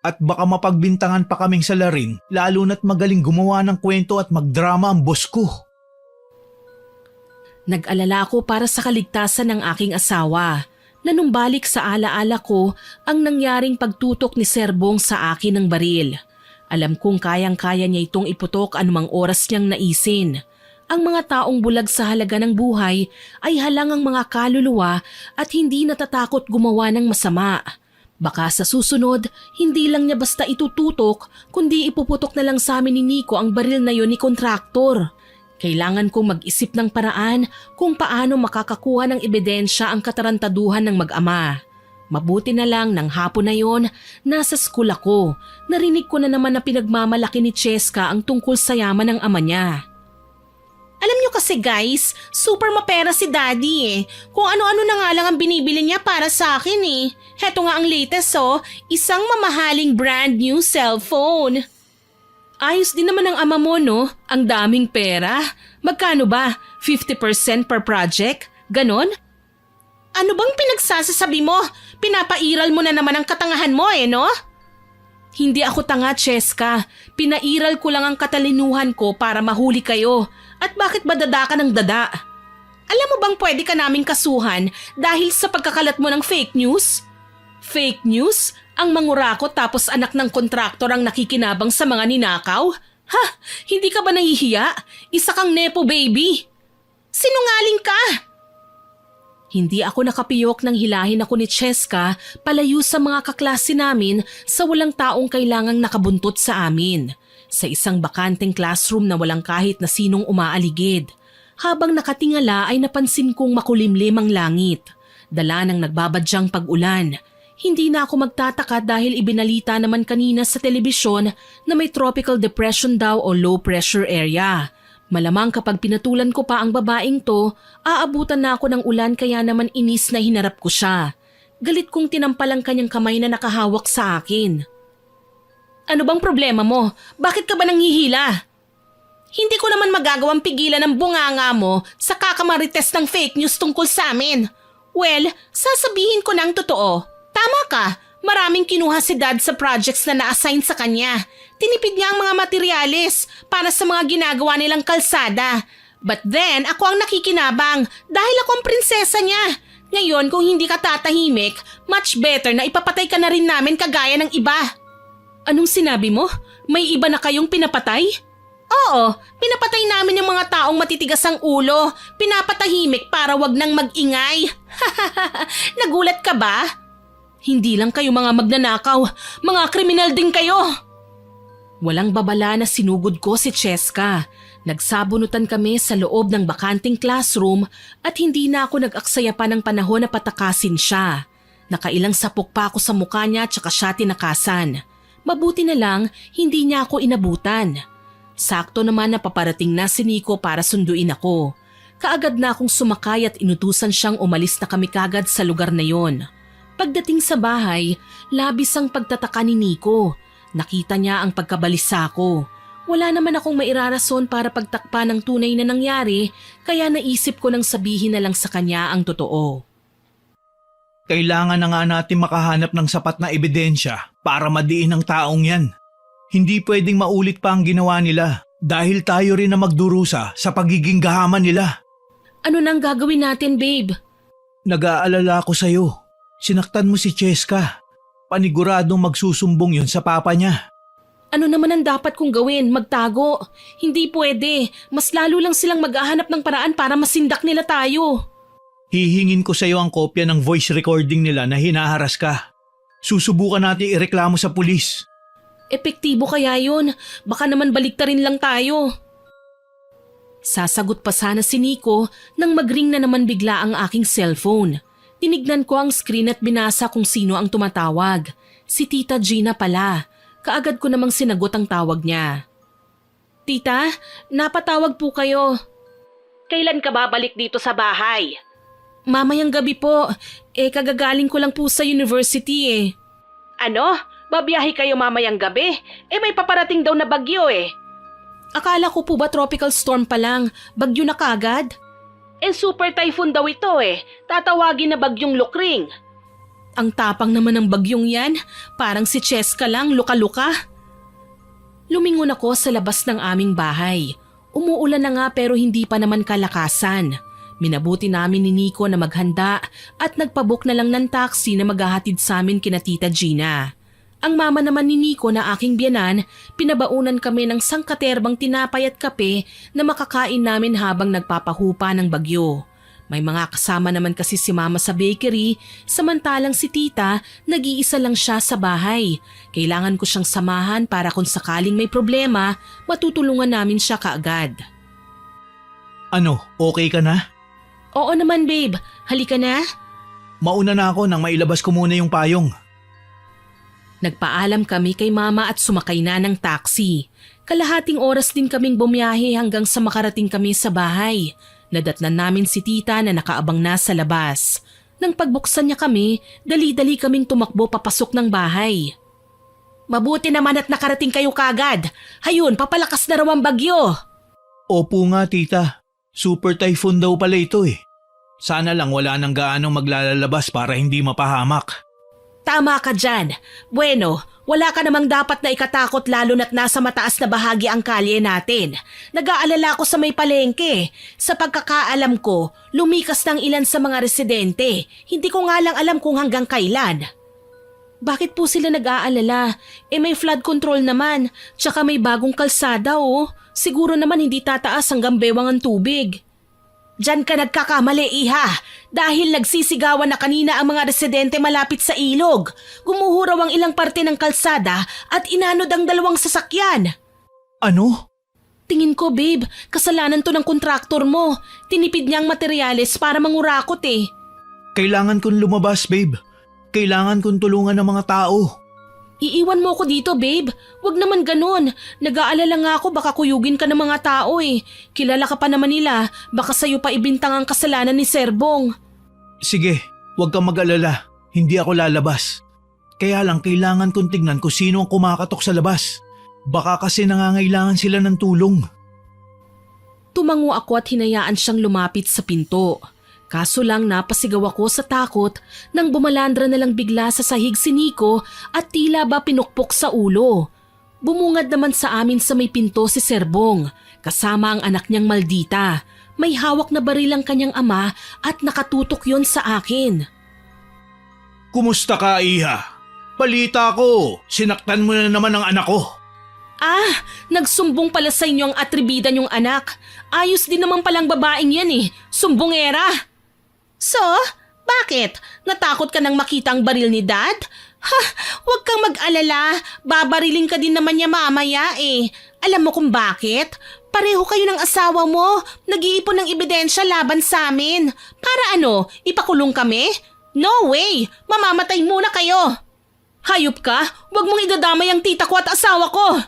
Speaker 2: At baka mapagbintangan pa kaming salarin lalo na't magaling gumawa ng kwento at magdrama ang boss ko.
Speaker 1: Nag-alala ako para sa kaligtasan ng aking asawa. Nanumbalik sa alaala ko ang nangyaring pagtutok ni Serbong sa akin ng baril. Alam kong kayang-kaya niya itong iputok anumang oras niyang naisin. Ang mga taong bulag sa halaga ng buhay ay halangang mga kaluluwa at hindi natatakot gumawa ng masama. Baka sa susunod, hindi lang niya basta itututok kundi ipuputok na lang sa amin ni Nico ang baril na yon ni kontraktor. Kailangan kong mag-isip ng paraan kung paano makakakuha ng ebidensya ang katarantaduhan ng mag-ama. Mabuti na lang ng hapon na yon, nasa school ako. Narinig ko na naman na pinagmamalaki ni Cheska ang tungkol sa yaman ng ama niya.
Speaker 3: Alam niyo kasi guys, super mapera si Daddy eh. Kung ano-ano na nga lang ang binibili niya para sa akin eh. Heto nga ang latest isang mamahaling brand new cellphone.
Speaker 1: Ayos din naman ang ama mo no, ang daming pera. Magkano ba? 50% per project? Ganon?
Speaker 3: Ano bang pinagsasasabi mo? Pinapairal mo na naman ang katangahan mo no?
Speaker 1: Hindi ako tanga, Cheska. Pinairal ko lang ang katalinuhan ko para mahuli kayo. At bakit ba dada ka ng dada?
Speaker 3: Alam mo bang pwede ka naming kasuhan dahil sa pagkakalat mo ng fake news?
Speaker 1: Fake news?
Speaker 3: Ang mangurakot tapos anak ng kontraktor ang nakikinabang sa mga ninakaw? Ha? Hindi ka ba nahihiya? Isa kang nepo baby. Sinungaling ka! Hindi ako nakapiyok nang hilahin ako ni Cheska palayo sa mga kaklase namin sa walang taong kailangang nakabuntot sa amin. Sa isang bakanteng classroom na walang kahit na sinong umaaligid. Habang nakatingala ay napansin kong makulimlim ang langit. Dala ng nagbabadyang pag-ulan. Hindi na ako magtataka dahil ibinalita naman kanina sa telebisyon na may tropical depression daw o low pressure area. Malamang kapag pinatulan ko pa ang babaeng to, aabutan na ako ng ulan kaya naman inis na hinarap ko siya. Galit kong tinampal ang kanyang kamay na nakahawak sa akin. Ano bang problema mo? Bakit ka ba nanghihila? Hindi ko naman magagawang pigilan ang bunganga mo sa kakamarites ng fake news tungkol sa amin. Well, sasabihin ko ng totoo. Tama ka, maraming kinuha si Dad sa projects na na-assign sa kanya. Tinipid niya ang mga materyales para sa mga ginagawa nilang kalsada. But then, ako ang nakikinabang dahil ako ang prinsesa niya. Ngayon, kung hindi ka tatahimik, much better na ipapatay ka na rin namin kagaya ng iba. Anong sinabi mo? May iba na kayong pinapatay? Oo, pinapatay namin yung mga taong matitigas ang ulo. Pinapatahimik para wag nang mag-ingay. Nagulat ka ba? Hindi lang kayo mga magnanakaw, mga kriminal din kayo. Walang babala na sinugod ko si Cheska. Nagsabunutan kami sa loob ng bakanting classroom at hindi na ako nag-aksaya pa ng panahon na patakasin siya. Nakailang sapok pa ako sa mukha niya at saka siya tinakasan. Mabuti na lang, hindi niya ako inabutan. Sakto naman na paparating na si Nico para sunduin ako. Kaagad na akong sumakay at inutusan siyang umalis na kami kagad sa lugar na yon. Pagdating sa bahay, labis ang pagtataka ni Nico. Nakita niya ang pagkabalisa ko. Wala naman akong mairarason para pagtakpa ng tunay na nangyari, kaya naisip ko nang sabihin na lang sa kanya ang totoo.
Speaker 2: Kailangan na nga natin makahanap ng sapat na ebidensya para madiin ang taong yan. Hindi pwedeng maulit pa ang ginawa nila dahil tayo rin na magdurusa sa pagiging gahaman nila.
Speaker 3: Ano nang gagawin natin, babe?
Speaker 2: Nag-aalala ako sa'yo. Sinaktan mo si Cheska. Paniguradong magsusumbong yun sa papa niya.
Speaker 3: Ano naman ang dapat kong gawin? Magtago? Hindi pwede. Mas lalo lang silang maghahanap ng paraan para masindak nila tayo.
Speaker 2: Hihingin ko sa'yo ang kopya ng voice recording nila na hinaharas ka. Susubukan natin ireklamo sa pulis.
Speaker 3: Epektibo kaya yun? Baka naman baliktarin lang tayo. Sasagot pa sana si Nico nang magring na naman bigla ang aking cellphone. Tinignan ko ang screen at binasa kung sino ang tumatawag. Si Tita Gina pala. Kaagad ko namang sinagot ang tawag niya. Tita, napatawag po kayo. Kailan ka babalik dito sa bahay? Mamayang gabi po. Kagagaling ko lang po sa university eh. Ano? Babiyahe kayo mamayang gabi? May paparating daw na bagyo eh. Akala ko po ba tropical storm pa lang? Bagyo na kagad? Super typhoon daw ito eh. Tatawagin na bagyong Lukring. Ang tapang naman ng bagyong yan. Parang si Cheska lang, luka-luka. Lumingon ako sa labas ng aming bahay. Umuulan na nga pero hindi pa naman kalakasan. Minabuti namin ni Nico na maghanda at nagpabook na lang ng taxi na maghahatid sa amin kina Tita Gina. Ang mama naman ni Nico na aking biyanan, pinabaunan kami ng sangkaterbang tinapay at kape na makakain namin habang nagpapahupa ng bagyo. May mga kasama naman kasi si mama sa bakery, samantalang si tita nag-iisa lang siya sa bahay. Kailangan ko siyang samahan para kung sakaling may problema, matutulungan namin siya kaagad.
Speaker 2: Ano, okay ka na?
Speaker 3: Oo naman babe, halika na.
Speaker 2: Mauna na ako nang mailabas ko muna yung payong.
Speaker 1: Nagpaalam kami kay mama at sumakay na ng taxi. Kalahating oras din kaming bumiyahe hanggang sa makarating kami sa bahay. Nadatnan namin si tita na nakaabang na sa labas. Nang pagbuksan niya kami, dali-dali kaming tumakbo papasok ng bahay. Mabuti naman at nakarating kayo kagad. Hayun, papalakas na raw ang bagyo.
Speaker 2: Opo nga tita, super typhoon daw pala ito eh. Sana lang wala nang gaanong maglalabas para hindi mapahamak.
Speaker 3: Tama ka dyan. Bueno, wala ka namang dapat na ikatakot lalo na't nasa mataas na bahagi ang kalye natin. Nag-aalala ko sa may palengke. Sa pagkakaalam ko, lumikas ng ilan sa mga residente. Hindi ko nga lang alam kung hanggang kailan. Bakit po sila nag-aalala? May flood control naman, tsaka may bagong kalsada oh. Siguro naman hindi tataas hanggang bewang ang tubig. Diyan ka nagkakamali, Iha. Dahil nagsisigawan na kanina ang mga residente malapit sa ilog. Gumuho raw ang ilang parte ng kalsada at inanod ang dalawang sasakyan.
Speaker 2: Ano?
Speaker 3: Tingin ko, babe, kasalanan to ng kontraktor mo. Tinipid niya ang materyales para mangurakot eh.
Speaker 2: Kailangan kong lumabas, babe. Kailangan kong tulungan ng mga tao.
Speaker 3: Iiwan mo ko dito, babe. Wag naman ganun. Nag-aalala nga ako baka kuyugin ka ng mga tao eh. Kilala ka pa naman nila. Baka sa'yo pa ibintang ang kasalanan ni Serbong.
Speaker 2: Sige, huwag kang mag-alala. Hindi ako lalabas. Kaya lang kailangan kong tignan kung sino ang kumakatok sa labas. Baka kasi nangangailangan sila ng tulong.
Speaker 3: Tumango ako at hinayaan siyang lumapit sa pinto. Kaso lang napasigaw ako sa takot nang bumalandra na lang bigla sa sahig si Nico at tila ba pinukpok sa ulo. Bumungad naman sa amin sa may pinto si Serbong, kasama ang anak niyang Maldita. May hawak na baril ang kanyang ama at nakatutok yon sa akin.
Speaker 2: Kumusta ka, Iha? Balita ko, sinaktan mo na naman ang anak ko.
Speaker 3: Nagsumbong pala sa inyo ang atribida niyong anak. Ayos din naman palang babaeng yan eh, sumbongera. So, bakit? Natakot ka nang makita ang baril ni Dad? Huwag kang mag-alala, babariling ka din naman niya mamaya eh. Alam mo kung bakit? Pareho kayo ng asawa mo, nag-iipon ng ebidensya laban sa amin. Para ano, ipakulong kami? No way, mamamatay muna kayo. Hayop ka, huwag mong idadamay ang tita ko at asawa ko.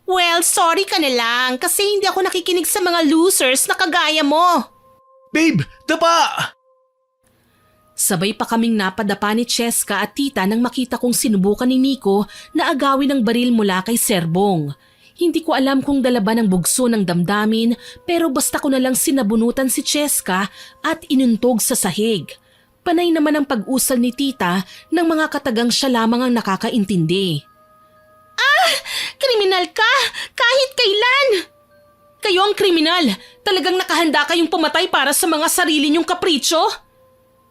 Speaker 3: Well, sorry ka na lang kasi hindi ako nakikinig sa mga losers na kagaya mo.
Speaker 2: Babe, dapa!
Speaker 1: Sabay pa kaming napadapa ni Cheska at tita nang makita kong sinubukan ni Nico na agawin ng baril mula kay Serbong. Hindi ko alam kung dala ba ng bugso ng damdamin pero basta ko na lang sinabunutan si Cheska at inuntog sa sahig. Panay naman ang pag-usal ni tita ng mga katagang siya lamang ang nakakaintindi.
Speaker 3: Kriminal ka! Kahit kailan! Kayo ang kriminal! Talagang nakahanda kayong pumatay para sa mga sarili niyong kapritsyo?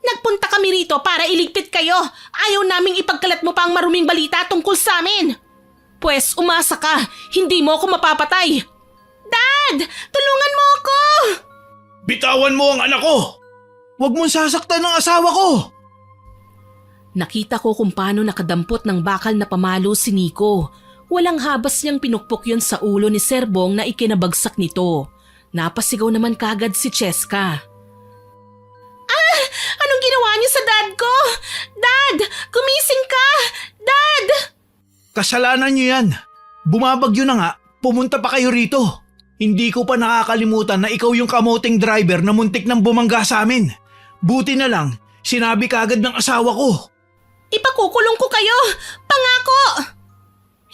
Speaker 3: Nagpunta kami rito para iligpit kayo. Ayaw naming ipagkalat mo pa ang maruming balita tungkol sa amin. Pwes umasa ka, hindi mo ako mapapatay. Dad! Tulungan mo ako!
Speaker 2: Bitawan mo ang anak ko! Huwag mong sasaktan ang asawa ko!
Speaker 1: Nakita ko kung paano nakadampot ng bakal na pamalo si Nico. Walang habas niyang pinukpok yon sa ulo ni Serbong na ikinabagsak nito. Napasigaw naman kagad si Cheska.
Speaker 3: Anong ginawa niyo sa dad ko? Dad! Gumising ka! Dad!
Speaker 2: Kasalanan niyo yan. Bumabagyo na nga, pumunta pa kayo rito. Hindi ko pa nakakalimutan na ikaw yung kamoting driver na muntik nang bumangga sa amin. Buti na lang, sinabi kagad ng asawa ko.
Speaker 3: Ipakukulong ko kayo! Pangako!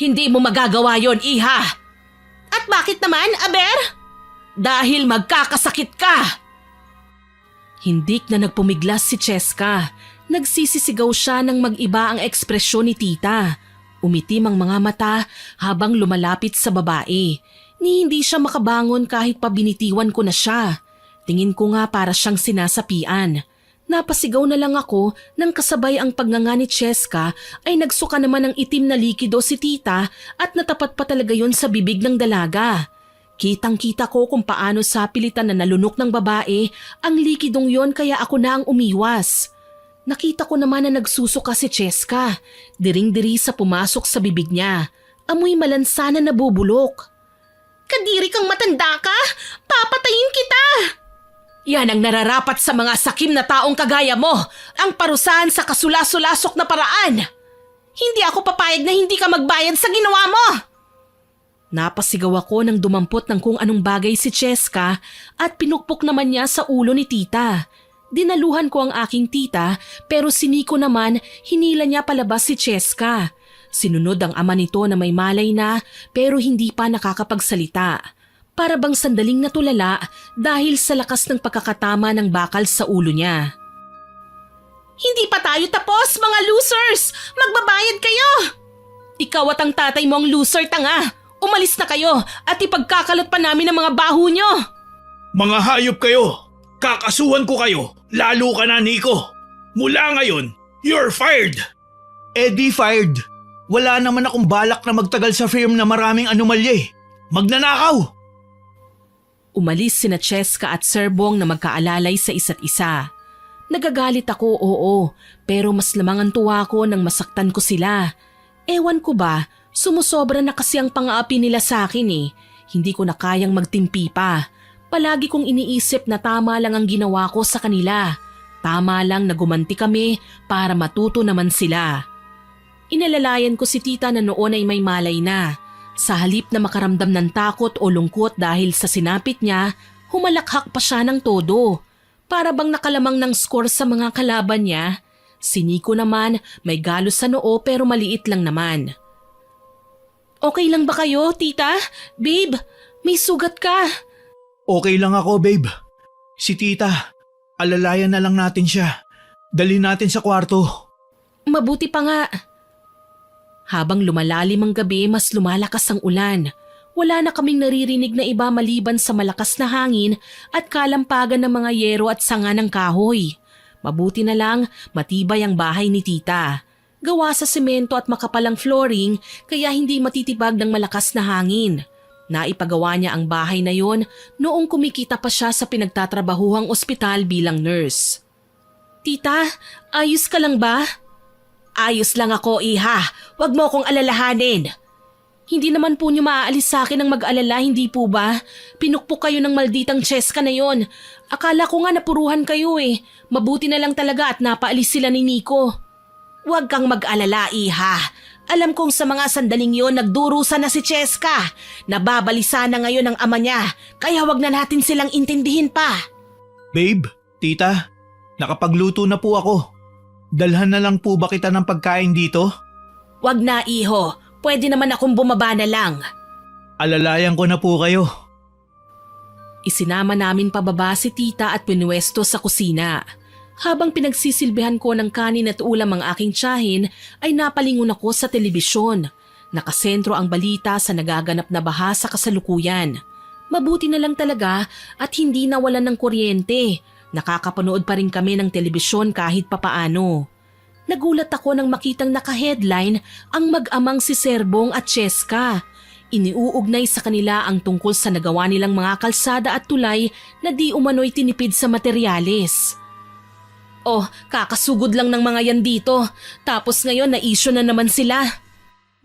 Speaker 3: Hindi mo magagawa yon, Iha. At bakit naman, Aber? Dahil magkakasakit ka!
Speaker 1: Hindik na nagpumiglas si Cheska. Nagsisisigaw siya nang mag-iba ang ekspresyon ni tita. Umitim ang mga mata habang lumalapit sa babae. Ni hindi siya makabangon kahit pa binitiwan ko na siya. Tingin ko nga para siyang sinasapian. Napasigaw na lang ako nang kasabay ang pagnganga ni Cheska ay nagsuka naman ng itim na likido si tita at natapat pa talaga yon sa bibig ng dalaga. Kitang-kita ko kung paano sa pilitan na nalunok ng babae ang likidong yon kaya ako na ang umiwas. Nakita ko naman na nagsusuka si Cheska, diring-diri sa pumasok sa bibig niya. Amoy malansa na nabubulok.
Speaker 3: Kadiri kang matanda ka! Papatayin kita! Yan ang nararapat sa mga sakim na taong kagaya mo, ang parusahan sa kasula-sulasok na paraan. Hindi ako papayag na hindi ka magbayad sa ginawa mo!
Speaker 1: Napasigaw ako nang dumampot ng kung anong bagay si Cheska at pinukpok naman niya sa ulo ni tita. Dinaluhan ko ang aking tita pero si Nico naman hinila niya palabas si Cheska. Sinunod ang ama nito na may malay na pero hindi pa nakakapagsalita. Para bang sandaling natulala dahil sa lakas ng pagkakatama ng bakal sa ulo niya.
Speaker 3: Hindi pa tayo tapos, mga losers! Magbabayad kayo! Ikaw at ang tatay mo ang loser, tanga! Umalis na kayo at ipagkakalat pa namin ang mga baho nyo!
Speaker 2: Mga hayop kayo! Kakasuhan ko kayo! Lalo ka na, Nico! Mula ngayon, you're fired! Eddie fired. Wala naman akong balak na magtagal sa firm na maraming anomalya eh. Magnanakaw!
Speaker 1: Umalis sina Cheska at Sir Bong na magkaalalay sa isa't isa. Nagagalit ako, oo, pero mas lamang ang tuwa ko nang masaktan ko sila. Ewan ko ba, sumusobra na kasi ang pang-aapi nila sa akin eh. Hindi ko na kayang magtimpi pa. Palagi kong iniisip na tama lang ang ginawa ko sa kanila. Tama lang na gumanti kami para matuto naman sila. Inalalayan ko si tita na noon ay may malay na. Sa halip na makaramdam ng takot o lungkot dahil sa sinapit niya, humalakhak pa siya ng todo. Para bang nakalamang ng score sa mga kalaban niya. Si Nico naman may galos sa noo pero maliit lang naman. Okay lang ba kayo, tita? Babe, may sugat ka.
Speaker 2: Okay lang ako, babe. Si tita, alalayan na lang natin siya. Dali natin sa kwarto.
Speaker 1: Mabuti pa nga. Habang lumalalim ang gabi, mas lumalakas ang ulan. Wala na kaming naririnig na iba maliban sa malakas na hangin at kalampagan ng mga yero at sanga ng kahoy. Mabuti na lang, matibay ang bahay ni tita. Gawa sa semento at makapalang flooring kaya hindi matitibag ng malakas na hangin. Naipagawa niya ang bahay na yon noong kumikita pa siya sa pinagtatrabahuhang ospital bilang nurse. Tita, ayos ka lang ba? Ayos lang ako, iha. Huwag mo akong alalahanin. Hindi naman po niyo maaalis sa akin ng mag-alala, hindi po ba? Pinukpok kayo ng malditang Cheska na yon. Akala ko nga napuruhan kayo eh. Mabuti na lang talaga at napaalis sila ni Nico. Huwag kang mag-alala, iha. Alam kong sa mga sandaling yon nagdurusa na si Cheska. Nababalisa na ngayon ang ama niya, kaya wag na natin silang intindihin pa.
Speaker 2: Babe, tita, nakapagluto na po ako. Dalhan na lang po ba kita ng pagkain dito?
Speaker 3: Wag na, iho. Pwede naman akong bumaba na lang.
Speaker 2: Alalayan ko na po kayo.
Speaker 1: Isinama namin pababa si tita at pinuwesto sa kusina. Habang pinagsisilbihan ko ng kanin at ulam ang aking tiyahin, ay napalingon ako sa telebisyon. Nakasentro ang balita sa nagaganap na baha sa kasalukuyan. Mabuti na lang talaga at hindi nawalan ng kuryente. Nakakapanood pa rin kami ng telebisyon kahit papaano. Nagulat ako nang makitang naka-headline ang mag-amang si Sir Bong at Cheska. Iniuugnay sa kanila ang tungkol sa nagawa nilang mga kalsada at tulay na di umano'y tinipid sa materyales. Oh, kakasugod lang ng mga yan dito. Tapos ngayon na-issue na naman sila.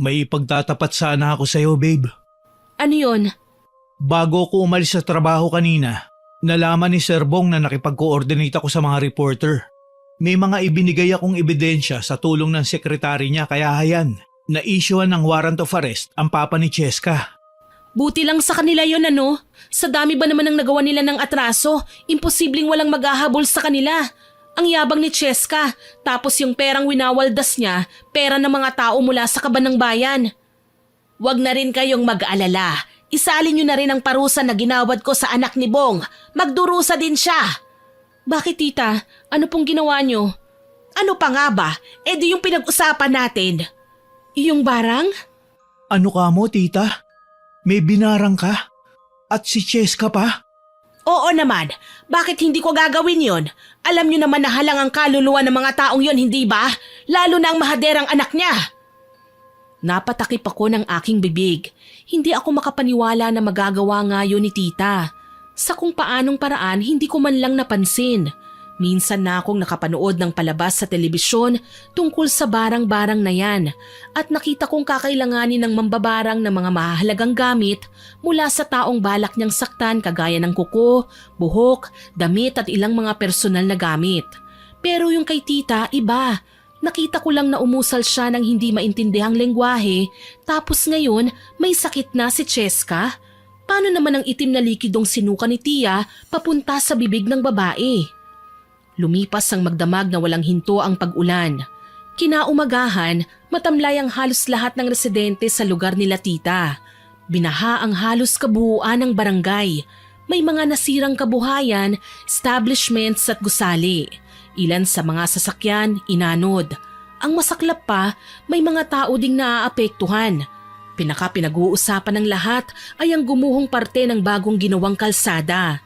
Speaker 2: May pagtatapat sana ako sa'yo, babe.
Speaker 1: Ano yon?
Speaker 2: Bago ko umalis sa trabaho kanina, nalaman ni Sir Bong na nakipag-coordinate ako sa mga reporter. May mga ibinigay akong ebidensya sa tulong ng sekretary niya kaya hayan, na-issuean ng warrant of arrest ang papa ni Cheska.
Speaker 1: Buti lang sa kanila yon ano? Sa dami ba naman ang nagawa nila ng atraso, imposibleng walang maghahabol sa kanila. Ang yabang ni Cheska, tapos yung perang winawaldas niya, pera ng mga tao mula sa kaban ng bayan. Huwag na rin kayong mag-alala. Isalin niyo na rin ang parusa na ginawad ko sa anak ni Bong. Magdurusa din siya. Bakit tita? Ano pong ginawa niyo? Ano pa nga ba? E di yung pinag-usapan natin. Yung barang?
Speaker 2: Ano ka mo, tita? May binarang ka? At si Cheska pa?
Speaker 3: Oo naman. Bakit hindi ko gagawin yon? Alam niyo naman na halang ang kaluluwa ng mga taong yon, hindi ba? Lalo na ang mahaderang anak niya. Napatakip ako ng aking bibig. Hindi ako makapaniwala na magagawa nga yun ni tita. Sa kung paanong paraan hindi ko man lang napansin. Minsan na akong nakapanood ng palabas sa telebisyon tungkol sa barang-barang na yan at nakita kong kakailanganin ng mambabarang ng mga mahalagang gamit mula sa taong balak niyang saktan kagaya ng kuko, buhok, damit at ilang mga personal na gamit. Pero yung kay tita, iba. Nakita ko lang na umusal siya ng hindi maintindihang lengguwahe tapos ngayon may sakit na si Cheska. Paano naman ang itim na likidong sinuka ni Tia papunta sa bibig ng babae? Lumipas ang magdamag na walang hinto ang pag-ulan. Kinaumagahan, matamlay ang halos lahat ng residente sa lugar nila tita. Binaha ang halos kabuuan ng barangay. May mga nasirang kabuhayan, establishments at gusali. Ilan sa mga sasakyan, inanod. Ang masaklap pa, may mga tao ding naaapektuhan. Pinag-uusapan ng lahat ay ang gumuhong parte ng bagong ginawang kalsada.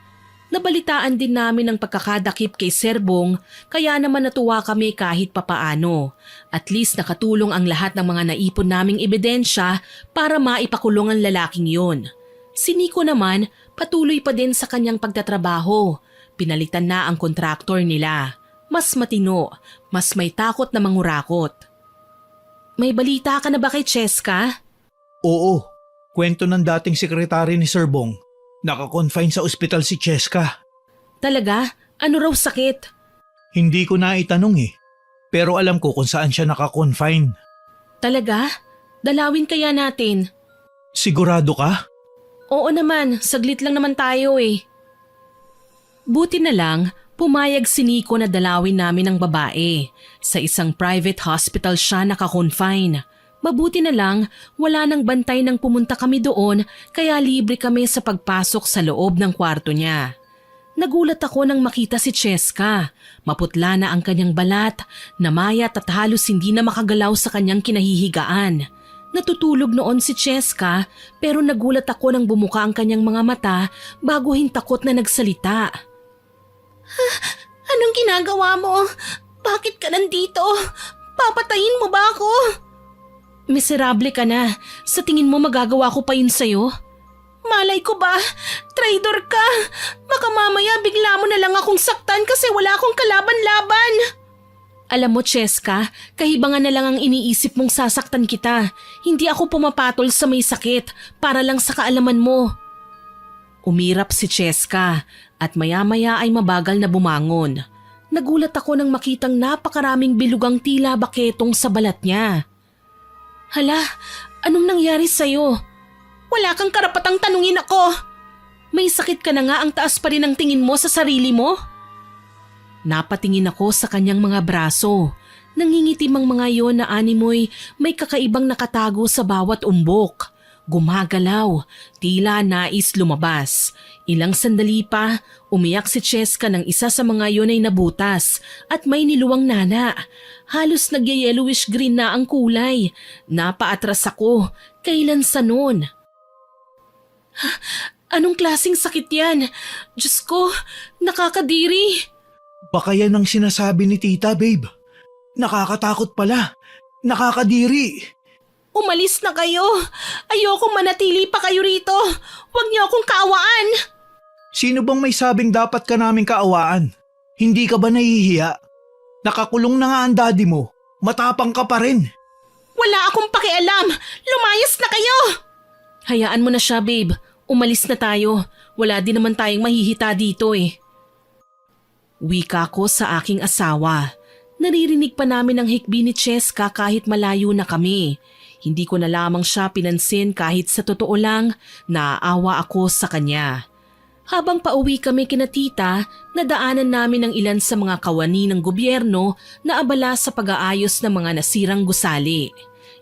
Speaker 1: Nabalitaan din namin ang pagkakadakip kay Serbong kaya naman natuwa kami kahit papaano. At least nakatulong ang lahat ng mga naipon naming ebidensya para maipakulong ang lalaking yun. Si Nico naman patuloy pa din sa kanyang pagtatrabaho. Pinalitan na ang kontraktor nila. Mas matino, mas may takot na mangurakot. May balita ka na ba kay Cheska?
Speaker 2: Oo, kwento ng dating sekretary ni Sir Bong. Naka-confine sa ospital si Cheska.
Speaker 1: Talaga? Ano raw sakit?
Speaker 2: Hindi ko na itanong eh. Pero alam ko kung saan siya naka-confine.
Speaker 1: Talaga? Dalawin kaya natin?
Speaker 2: Sigurado ka?
Speaker 1: Oo naman, saglit lang naman tayo eh. Buti na lang, pumayag si Nico na dalawin namin ang babae. Sa isang private hospital siya naka-confine. Mabuti na lang, wala nang bantay nang pumunta kami doon kaya libre kami sa pagpasok sa loob ng kwarto niya. Nagulat ako nang makita si Cheska. Maputla na ang kanyang balat, namayat at halos hindi na makagalaw sa kanyang kinahihigaan. Natutulog noon si Cheska pero nagulat ako nang bumuka ang kanyang mga mata bago hintakot na nagsalita.
Speaker 3: Anong ginagawa mo? Bakit ka nandito? Papatayin mo ba ako?
Speaker 1: Miserable ka na. Sa tingin mo magagawa ko pa yun sa'yo?
Speaker 3: Malay ko ba? Traitor ka! Baka mamaya bigla mo na lang akong saktan kasi wala akong kalaban-laban.
Speaker 1: Alam mo, Cheska, kahibangan na lang ang iniisip mong sasaktan kita. Hindi ako pumapatol sa may sakit para lang sa kaalaman mo. Umirap si Cheska at maya-maya ay mabagal na bumangon. Nagulat ako nang makitang napakaraming bilugang tila baketong sa balat niya. Hala, anong nangyari sa'yo?
Speaker 3: Wala kang karapatang tanungin ako.
Speaker 1: May sakit ka na nga, ang taas pa rin ang tingin mo sa sarili mo? Napatingin ako sa kanyang mga braso. Nangingitim ang mga yon na animoy may kakaibang nakatago sa bawat umbok. Gumagalaw, tila nais lumabas. Ilang sandali pa, umiyak si Cheska ng isa sa mga yon ay nabutas at may niluwang nana. Halos nagyayellowish green na ang kulay. Napaatras ako. Kailan sa noon? Anong klaseng sakit yan? Diyos ko, nakakadiri.
Speaker 2: Baka yan ang sinasabi ni tita, babe. Nakakatakot pala. Nakakadiri.
Speaker 3: Umalis na kayo. Ayokong manatili pa kayo rito. Huwag niyo akong kaawaan.
Speaker 2: Sino bang may sabing dapat ka naming kaawaan? Hindi ka ba nahihiya? Nakakulong na nga ang daddy mo. Matapang ka pa rin.
Speaker 3: Wala akong pakialam. Lumayas na kayo.
Speaker 1: Hayaan mo na siya, babe. Umalis na tayo. Wala din naman tayong mahihita dito eh. Wika ko sa aking asawa. Naririnig pa namin ang hikbi ni Cheska kahit malayo na kami. Hindi ko na lamang siya pinansin kahit sa totoo lang naaawa ako sa kanya. Habang pauwi kami kina tita, nadaanan namin ang ilan sa mga kawani ng gobyerno na abala sa pag-aayos ng mga nasirang gusali.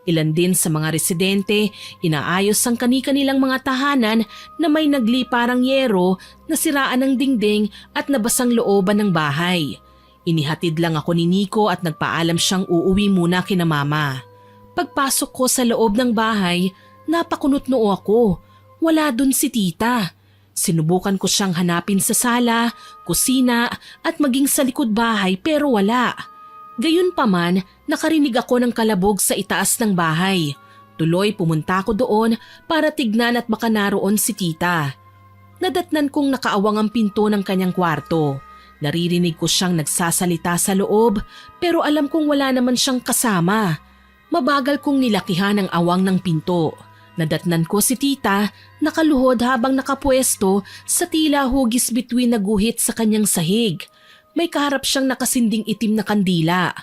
Speaker 1: Ilan din sa mga residente, inaayos ang kani-kanilang mga tahanan na may nagliparang yero, nasiraan ng dingding at nabasang looban ng bahay. Inihatid lang ako ni Nico at nagpaalam siyang uuwi muna kina mama. Pagpasok ko sa loob ng bahay, napakunot noo ako. Wala dun si tita. Sinubukan ko siyang hanapin sa sala, kusina at maging sa likod bahay pero wala. Gayunpaman, nakarinig ako ng kalabog sa itaas ng bahay. Tuloy pumunta ako doon para tignan at baka naroon si tita. Nadatnan kong nakaawang ang pinto ng kanyang kwarto. Naririnig ko siyang nagsasalita sa loob pero alam kong wala naman siyang kasama. Mabagal kong nilakihan ang awang ng pinto. Nadatnan ko si tita, nakaluhod habang nakapwesto sa tila hugis bituin na guhit sa kanyang sahig. May kaharap siyang nakasinding itim na kandila.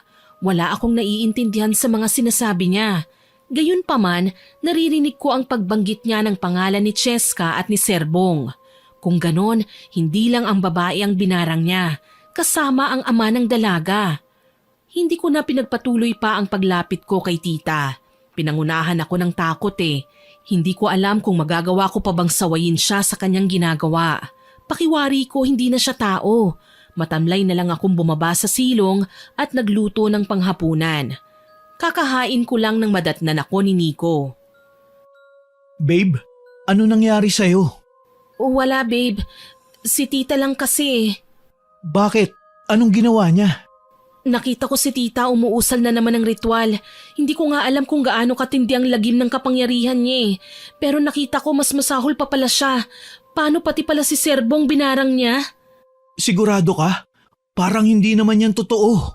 Speaker 1: Wala akong naiintindihan sa mga sinasabi niya. Gayunpaman, naririnig ko ang pagbanggit niya ng pangalan ni Cheska at ni Serbong. Kung ganon, hindi lang ang babae ang binarang niya, kasama ang ama ng dalaga. Hindi ko na pinagpatuloy pa ang paglapit ko kay tita. Pinangunahan ako ng takot eh. Hindi ko alam kung magagawa ko pa bang sawayin siya sa kanyang ginagawa. Pakiwari ko hindi na siya tao. Matamlay na lang akong bumaba sa silong at nagluto ng panghapunan. Kakahain ko lang ng madatnan ako ni Nico.
Speaker 2: Babe, ano nangyari sa'yo?
Speaker 1: Wala babe,
Speaker 3: Si tita lang kasi.
Speaker 2: Bakit? Anong ginawa niya?
Speaker 3: Nakita ko si tita umuusal na naman ng ritual. Hindi ko nga alam kung gaano katindi ang lagim ng kapangyarihan niya eh. Pero nakita ko mas masahol pa pala siya. Paano pati pala si Serbong binarang niya?
Speaker 2: Sigurado ka? Parang hindi naman yan totoo.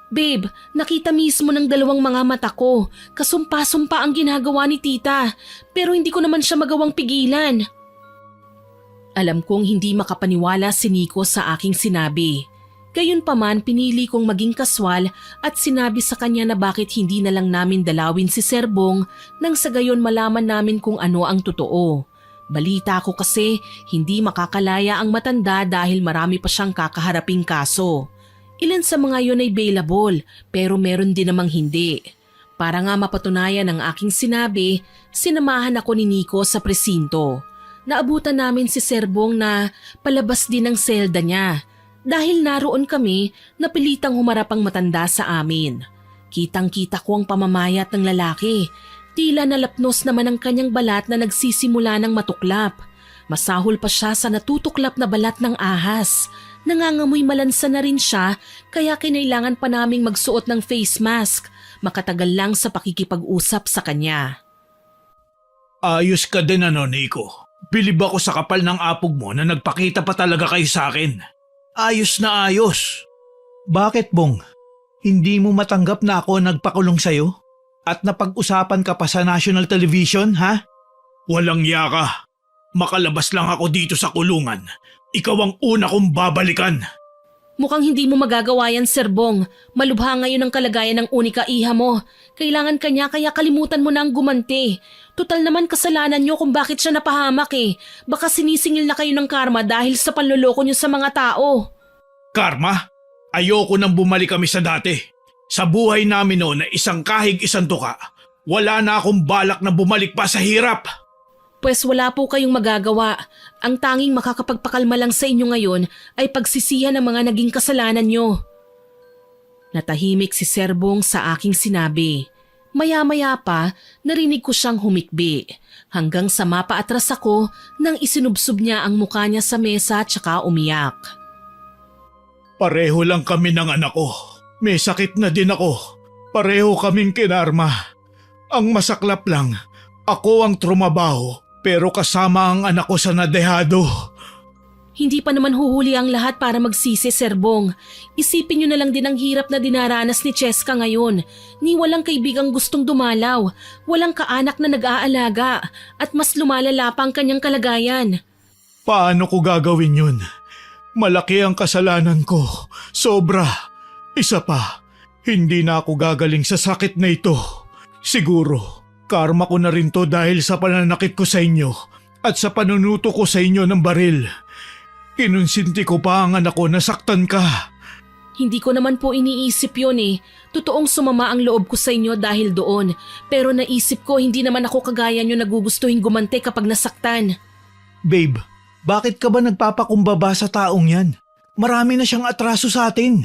Speaker 3: Babe, nakita mismo ng dalawang mga mata ko. Kasumpa-sumpa ang ginagawa ni tita. Pero hindi ko naman siya magawang pigilan. Alam kong hindi makapaniwala si Nico sa aking sinabi. Gayunpaman pinili kong maging kaswal at sinabi sa kanya na bakit hindi na lang namin dalawin si Serbong nang sa gayon malaman namin kung ano ang totoo. Balita ko kasi hindi makakalaya ang matanda dahil marami pa siyang kakaharaping kaso. Ilan sa mga yon ay bailable pero meron din namang hindi. Para nga mapatunayan ang aking sinabi, sinamahan ako ni Nico sa presinto. Naabutan namin si Serbong na palabas din ng selda niya. Dahil naroon kami, napilitang humarap ang matanda sa amin. Kitang-kita ko ang pamamayat ng lalaki. Tila nalapnos naman ang kanyang balat na nagsisimula ng matuklap. Masahol pa siya sa natutuklap na balat ng ahas. Nangangamoy malansa na rin siya kaya kinailangan pa naming magsuot ng face mask. Makatagal lang sa pakikipag-usap sa kanya.
Speaker 2: Ayos ka din Nico. Bilib ako sa kapal ng apog mo na nagpakita pa talaga kayo sa akin. Ayos na ayos. Bakit, Bong? Hindi mo matanggap na ako nagpakulong sa'yo? At napag-usapan ka pa sa national television, ha? Walang yaka. Makalabas lang ako dito sa kulungan. Ikaw ang una kong babalikan.
Speaker 3: Mukhang hindi mo magagawa yan, Serbong. Malubha ngayon ang kalagayan ng unika iha mo. Kailangan kanya kaya kalimutan mo na ang gumanti. Tutal naman kasalanan nyo kung bakit siya napahamak eh. Baka sinisingil na kayo ng karma dahil sa panloloko nyo sa mga tao.
Speaker 2: Karma? Ayoko nang bumalik kami sa dati. Sa buhay namin noon na isang kahig isang tuka, wala na akong balak na bumalik pa sa hirap.
Speaker 3: Pwes wala po kayong magagawa. Ang tanging makakapagpakalma lang sa inyo ngayon ay pagsisihan ng mga naging kasalanan nyo. Natahimik si Serbong sa aking sinabi. Maya-maya pa, narinig ko siyang humikbi. Hanggang sa mapaatras ako nang isinubsob niya ang mukha niya sa mesa at saka umiyak.
Speaker 2: Pareho lang kami ng anak ko. May sakit na din ako. Pareho kaming kinarma. Ang masaklap lang, ako ang trumabaho pero kasama ang anak ko sa nadehado.
Speaker 3: Hindi pa naman huhuli ang lahat para magsisi, Serbong. Isipin nyo na lang din ang hirap na dinaranas ni Cheska ngayon. Ni walang kaibigang gustong dumalaw, walang kaanak na nag-aalaga, at mas lumalala pa ang kanyang kalagayan.
Speaker 2: Paano ko gagawin yun? Malaki ang kasalanan ko. Sobra. Isa pa, hindi na ako gagaling sa sakit na ito. Siguro, karma ko na rin to dahil sa pananakit ko sa inyo at sa panunuto ko sa inyo ng baril. Kinonsinti ko pa ang anak ko na saktan ka.
Speaker 3: Hindi ko naman po iniisip yun eh. Totoong sumama ang loob ko sa inyo dahil doon. Pero naisip ko hindi naman ako kagaya nyo nagugustuhin gumante kapag nasaktan.
Speaker 2: Babe, bakit ka ba nagpapakumbaba sa taong yan? Marami na siyang atraso sa atin.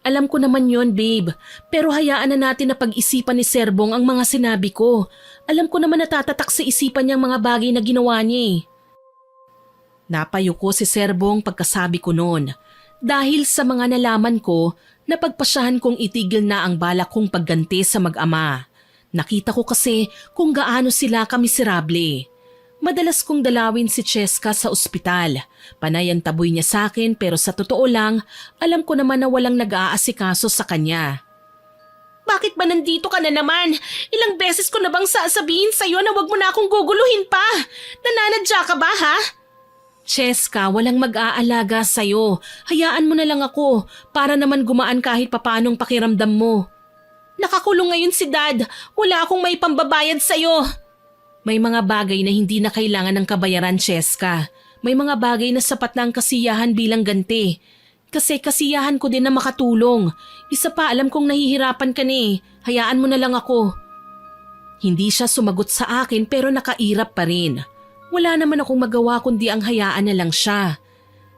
Speaker 3: Alam ko naman yon, babe. Pero hayaan na natin na pag-isipan ni Serbong ang mga sinabi ko. Alam ko naman natatatak sa isipan niyang mga bagay na ginawa niya eh. Napayuko si Serbong pagkasabi ko noon. Dahil sa mga nalaman ko, napagpasyahan kong itigil na ang balak kong pagganti sa mag-ama. Nakita ko kasi kung gaano sila kamiserable. Madalas kong dalawin si Cheska sa ospital. Panay ang taboy niya sa akin pero sa totoo lang, alam ko naman na walang nag-aasikaso sa kanya. Bakit ba nandito ka na naman? Ilang beses ko na bang sasabihin sa'yo na wag mo na akong guguluhin pa? Nananadya ka ba ha? Cheska, walang mag-aalaga sa'yo. Hayaan mo na lang ako para naman gumaan kahit papanong pakiramdam mo. Nakakulong ngayon si Dad. Wala akong may pambabayad sa'yo. May mga bagay na hindi na kailangan ng kabayaran, Cheska. May mga bagay na sapat na ang kasiyahan bilang ganti. Kasi kasiyahan ko din na makatulong. Isa pa, alam kong nahihirapan ka na eh. Hayaan mo na lang ako. Hindi siya sumagot sa akin pero nakairap pa rin. Wala naman akong magawa kundi ang hayaan na lang siya.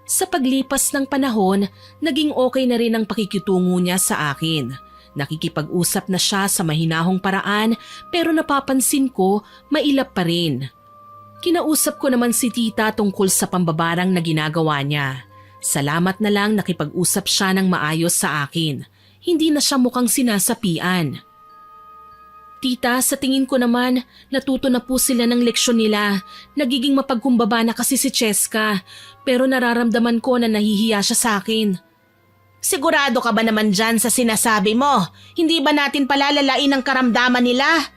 Speaker 3: Sa paglipas ng panahon, naging okay na rin ang pakikitungo niya sa akin. Nakikipag-usap na siya sa mahinahong paraan pero napapansin ko mailap pa rin.
Speaker 1: Kinausap ko naman si tita tungkol sa pambabarang na ginagawa niya. Salamat na lang nakipag-usap siya ng maayos sa akin. Hindi na siya mukhang sinasapian. Tita, sa tingin ko naman, natuto na po sila ng leksyon nila. Nagiging mapagkumbaba na kasi si Cheska, pero nararamdaman ko na nahihiya siya sa akin.
Speaker 3: Sigurado ka ba naman dyan sa sinasabi mo? Hindi ba natin palalalain ang karamdaman nila?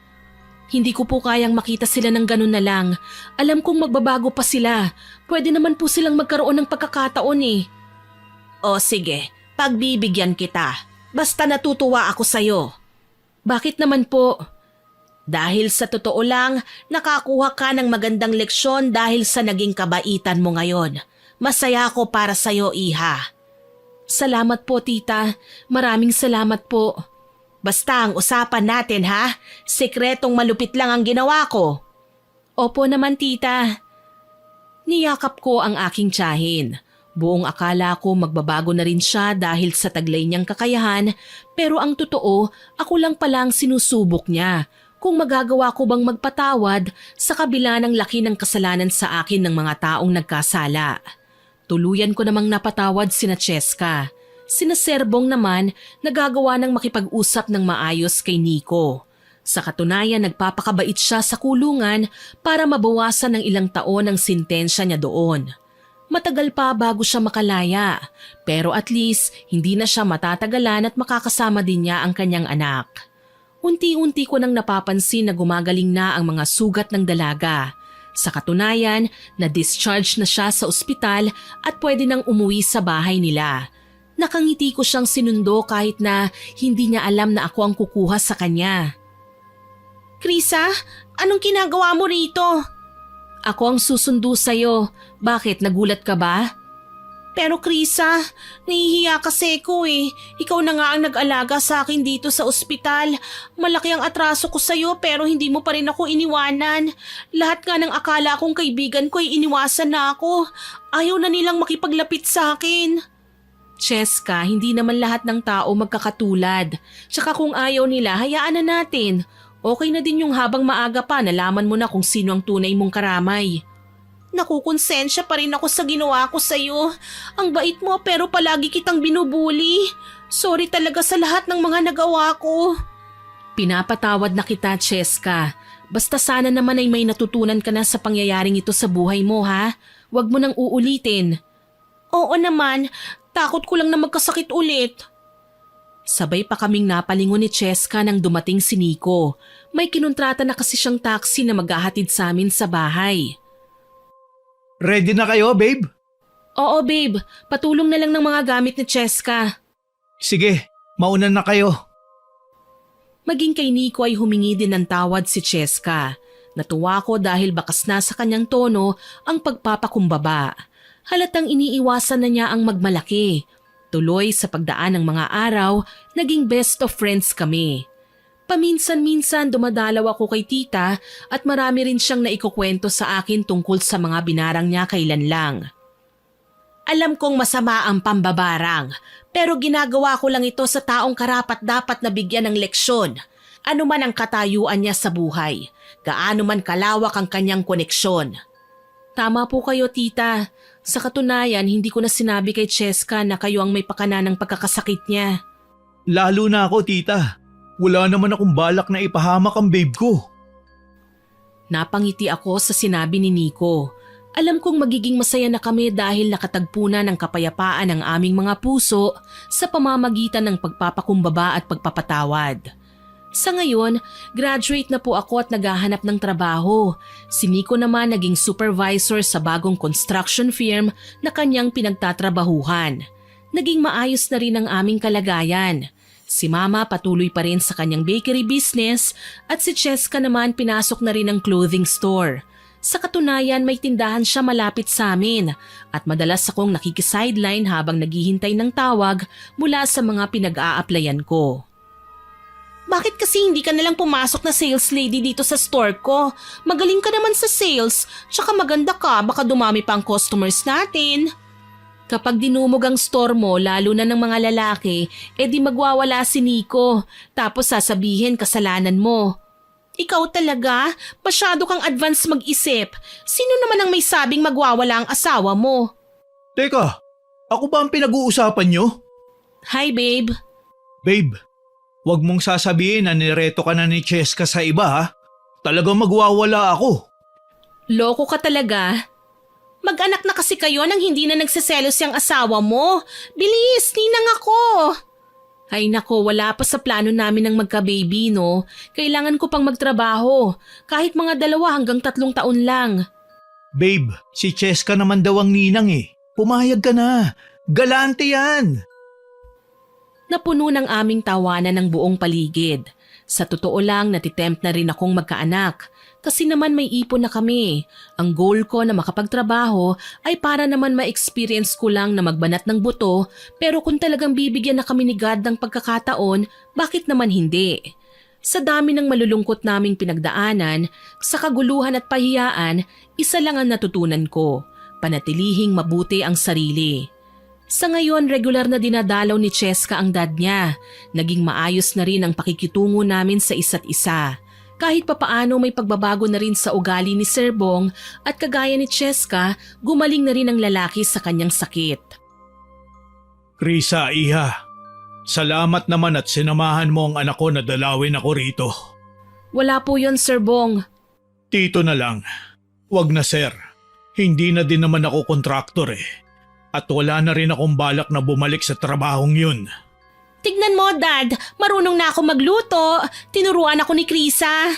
Speaker 1: Hindi ko po kayang makita sila ng ganun na lang. Alam kong magbabago pa sila. Pwede naman po silang magkaroon ng pagkakataon eh.
Speaker 3: O sige, pagbibigyan kita. Basta natutuwa ako sa'yo.
Speaker 1: Bakit naman po?
Speaker 3: Dahil sa totoo lang, nakakuha ka ng magandang leksyon dahil sa naging kabaitan mo ngayon. Masaya ako para sa'yo, Iha.
Speaker 1: Salamat po, tita. Maraming salamat po.
Speaker 3: Basta ang usapan natin ha, sekretong malupit lang ang ginawa ko.
Speaker 1: Opo naman, tita. Niyakap ko ang aking tiyahin. Buong akala ko magbabago na rin siya dahil sa taglay niyang kakayahan, pero ang totoo, ako lang pala ang sinusubok niya. Kung magagawa ko bang magpatawad sa kabila ng laki ng kasalanan sa akin ng mga taong nagkasala. Tuluyan ko namang napatawad sina Cheska. Sina Serbong naman nagagawa ng makipag-usap ng maayos kay Nico. Sa katunayan, nagpapakabait siya sa kulungan para mabawasan ng ilang taon ang sintensya niya doon. Matagal pa bago siya makalaya, pero at least hindi na siya matatagalan at makakasama din niya ang kanyang anak. Unti-unti ko nang napapansin na gumagaling na ang mga sugat ng dalaga. Sa katunayan, na-discharge na siya sa ospital at pwede nang umuwi sa bahay nila. Nakangiti ko siyang sinundo kahit na hindi niya alam na ako ang kukuha sa kanya.
Speaker 3: Krisa, anong ginagawa mo rito?
Speaker 1: Ako ang susundo sa'yo. Bakit, nagulat ka ba?
Speaker 3: Pero Krisa, nahihiya kasi ko eh. Ikaw na nga ang nag-alaga sa akin dito sa ospital. Malaki ang atraso ko sa'yo pero hindi mo pa rin ako iniwanan. Lahat nga ng akala kong kaibigan ko ay iniwasan na ako. Ayaw na nilang makipaglapit sa akin.
Speaker 1: Cheska, hindi naman lahat ng tao magkakatulad. Tsaka kung ayaw nila, hayaan na natin. Okay na din yung habang maaga pa nalaman mo na kung sino ang tunay mong karamay.
Speaker 3: Nakukonsensya pa rin ako sa ginawa ko sa'yo. Ang bait mo pero palagi kitang binubuli. Sorry talaga sa lahat ng mga nagawa ko.
Speaker 1: Pinapatawad na kita, Cheska. Basta sana naman ay may natutunan ka na sa pangyayaring ito sa buhay mo, ha? Huwag mo nang uulitin.
Speaker 3: Oo naman, takot ko lang na magkasakit ulit.
Speaker 1: Sabay pa kaming napalingon ni Cheska nang dumating si Nico. May kinontrata na kasi siyang taxi na maghahatid sa amin sa bahay.
Speaker 2: Ready na kayo, babe?
Speaker 1: Oo, babe. Patulong na lang ng mga gamit ni Cheska.
Speaker 2: Sige, mauna na kayo.
Speaker 1: Maging kay Nico ay humingi din ng tawad si Cheska. Natuwa ko dahil bakas na sa kanyang tono ang pagpapakumbaba. Halatang iniiwasan na niya ang magmalaki. Tuloy sa pagdaan ng mga araw, naging best of friends kami. Paminsan-minsan dumadalaw ako kay tita at marami rin siyang naikukwento sa akin tungkol sa mga binarang niya kailan lang.
Speaker 3: Alam kong masama ang pambabarang, pero ginagawa ko lang ito sa taong karapat-dapat na bigyan ng leksyon. Ano man ang katayuan niya sa buhay, gaano man kalawak ang kanyang koneksyon.
Speaker 1: Tama po kayo, tita. Sa katunayan, hindi ko na sinabi kay Cheska na kayo ang may pakana ng pagkakasakit niya.
Speaker 2: Lalo na ako, tita. Wala naman akong balak na ipahamak ang babe ko.
Speaker 1: Napangiti ako sa sinabi ni Nico. Alam kong magiging masaya na kami dahil nakatagpo na ng kapayapaan ang aming mga puso sa pamamagitan ng pagpapakumbaba at pagpapatawad. Sa ngayon, graduate na po ako at naghahanap ng trabaho. Si Nico naman naging supervisor sa bagong construction firm na kanyang pinagtatrabahuhan. Naging maayos na rin ang aming kalagayan. Si Mama patuloy pa rin sa kanyang bakery business at si Cheska naman pinasok na rin ang clothing store. Sa katunayan, may tindahan siya malapit sa amin at madalas akong nakikisideline habang naghihintay ng tawag mula sa mga pinag-a-applyan ko.
Speaker 3: Bakit kasi hindi ka nalang pumasok na sales lady dito sa store ko? Magaling ka naman sa sales, tsaka maganda ka, baka dumami pa ang customers natin.
Speaker 1: Kapag dinumog ang store mo, lalo na ng mga lalaki, edi magwawala si Nico. Tapos sasabihin kasalanan mo.
Speaker 3: Ikaw talaga? Masyado kang advance mag-isip. Sino naman ang may sabing magwawala ang asawa mo?
Speaker 2: Teka, ako ba ang pinag-uusapan nyo?
Speaker 3: Hi babe.
Speaker 2: Babe, wag mong sasabihin na nireto ka na ni Cheska sa iba ha. Talagang magwawala ako.
Speaker 3: Loko ka talaga. Mag-anak na kasi kayo nang hindi na nagseselos yung asawa mo. Bilis, ninang ako. Ay nako, wala pa sa plano namin ng magka-baby, no? Kailangan ko pang magtrabaho. Kahit mga 2 hanggang 3 taon lang.
Speaker 2: Babe, si Cheska naman daw ang ninang eh. Pumayag ka na. Galante yan.
Speaker 1: Napuno ng aming tawanan ng buong paligid. Sa totoo lang, natitempt na rin akong magkaanak. Kasi naman may ipon na kami. Ang goal ko na makapagtrabaho ay para naman ma-experience ko lang na magbanat ng buto, pero kung talagang bibigyan na kami ni God ng pagkakataon, bakit naman hindi? Sa dami ng malulungkot naming pinagdaanan, sa kaguluhan at pahiyaan, isa lang ang natutunan ko, panatilihing mabuti ang sarili. Sa ngayon, regular na dinadalaw ni Cheska ang dad niya. Naging maayos na rin ang pakikitungo namin sa isa't isa. Kahit papaano may pagbabago na rin sa ugali ni Sir Bong at kagaya ni Cheska, gumaling na rin ang lalaki sa kanyang sakit.
Speaker 2: Krisa, iha. Salamat naman at sinamahan mo ang anak ko na dalawin ako rito.
Speaker 1: Wala po yon Sir Bong.
Speaker 2: Tito na lang. Wag na sir. Hindi na din naman ako kontraktor eh. At wala na rin akong balak na bumalik sa trabahong yun.
Speaker 3: Tignan mo, Dad. Marunong na ako magluto. Tinuruan ako ni Krisa.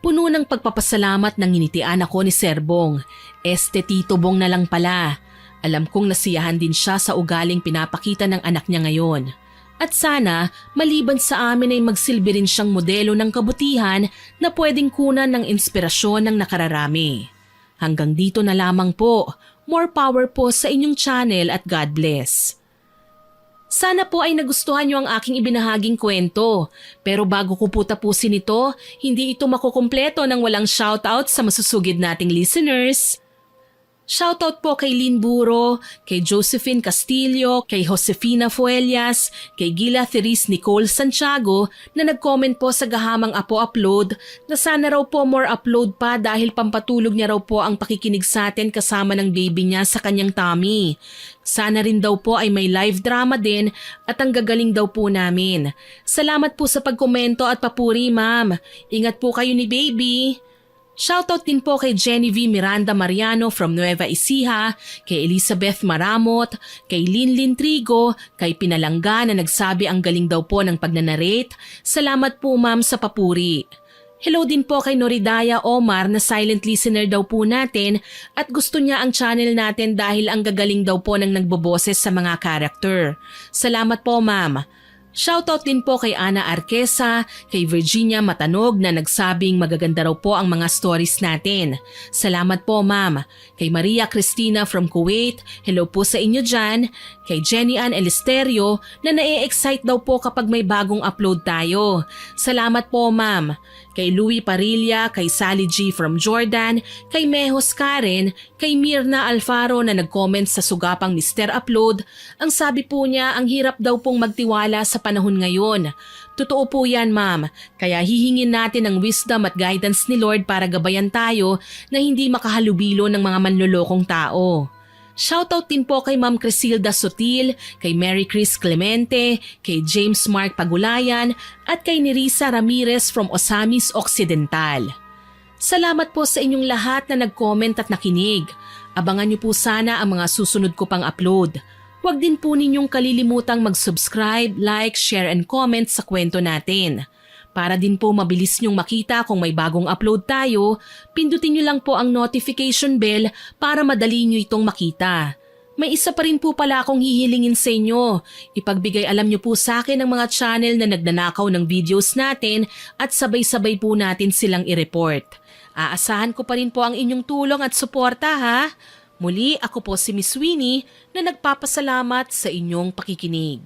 Speaker 1: Puno ng pagpapasalamat nang initian ako ni Sir Bong. Tito Bong na lang pala. Alam kong nasiyahan din siya sa ugaling pinapakita ng anak niya ngayon. At sana, maliban sa amin ay magsilbi rin siyang modelo ng kabutihan na pwedeng kunan ng inspirasyon ng nakararami. Hanggang dito na lamang po. More power po sa inyong channel at God bless. Sana po ay nagustuhan niyo ang aking ibinahaging kwento. Pero bago ko po tapusin ito, hindi ito makukumpleto nang walang shoutout sa masusugid nating listeners. Shoutout po kay Lynn Buro, kay Josephine Castillo, kay Josefina Fuelias, kay Gila Therese Nicole Santiago na nag-comment po sa gahamang Apo Upload na sana raw po more upload pa dahil pampatulog niya raw po ang pakikinig sa atin kasama ng baby niya sa kanyang tummy. Sana rin daw po ay may live drama din at ang gagaling daw po namin. Salamat po sa pagkomento at papuri, ma'am. Ingat po kayo ni baby. Shoutout din po kay Genevieve Miranda Mariano from Nueva Ecija, kay Elizabeth Maramot, kay Linlin Trigo, kay Pinalangga na nagsabi ang galing daw po ng pagnanarrate. Salamat po ma'am sa papuri. Hello din po kay Noridaya Omar na silent listener daw po natin at gusto niya ang channel natin dahil ang gagaling daw po ng nagboboses sa mga character. Salamat po ma'am. Shoutout din po kay Ana Arquesa, kay Virginia Matanog na nagsabing magaganda raw po ang mga stories natin. Salamat po ma'am. Kay Maria Cristina from Kuwait, hello po sa inyo dyan. Kay Jenny Ann Elisterio na na-excite daw po kapag may bagong upload tayo. Salamat po ma'am. Kay Louie Parilla, kay Sally G from Jordan, kay Mehos Karen, kay Mirna Alfaro na nag-comment sa sugapang Mr. Upload. Ang sabi po niya, ang hirap daw pong magtiwala sa panahon ngayon. Totoo po yan ma'am, kaya hihingin natin ang wisdom at guidance ni Lord para gabayan tayo na hindi makahalubilo ng mga manlolokong tao. Shoutout din po kay Ma'am Crisilda Sutil, kay Mary Chris Clemente, kay James Mark Pagulayan at kay Nerissa Ramirez from Osamis Occidental. Salamat po sa inyong lahat na nag-comment at nakinig. Abangan niyo po sana ang mga susunod ko pang upload. Huwag din po ninyong kalilimutang mag-subscribe, like, share and comment sa kwento natin. Para din po mabilis nyong makita kung may bagong upload tayo, pindutin nyo lang po ang notification bell para madali nyo itong makita. May isa pa rin po pala akong hihilingin sa inyo. Ipagbigay alam nyo po sa akin ang mga channel na nagnanakaw ng videos natin at sabay-sabay po natin silang i-report. Aasahan ko pa rin po ang inyong tulong at suporta ha. Muli ako po si Miss Winnie na nagpapasalamat sa inyong pakikinig.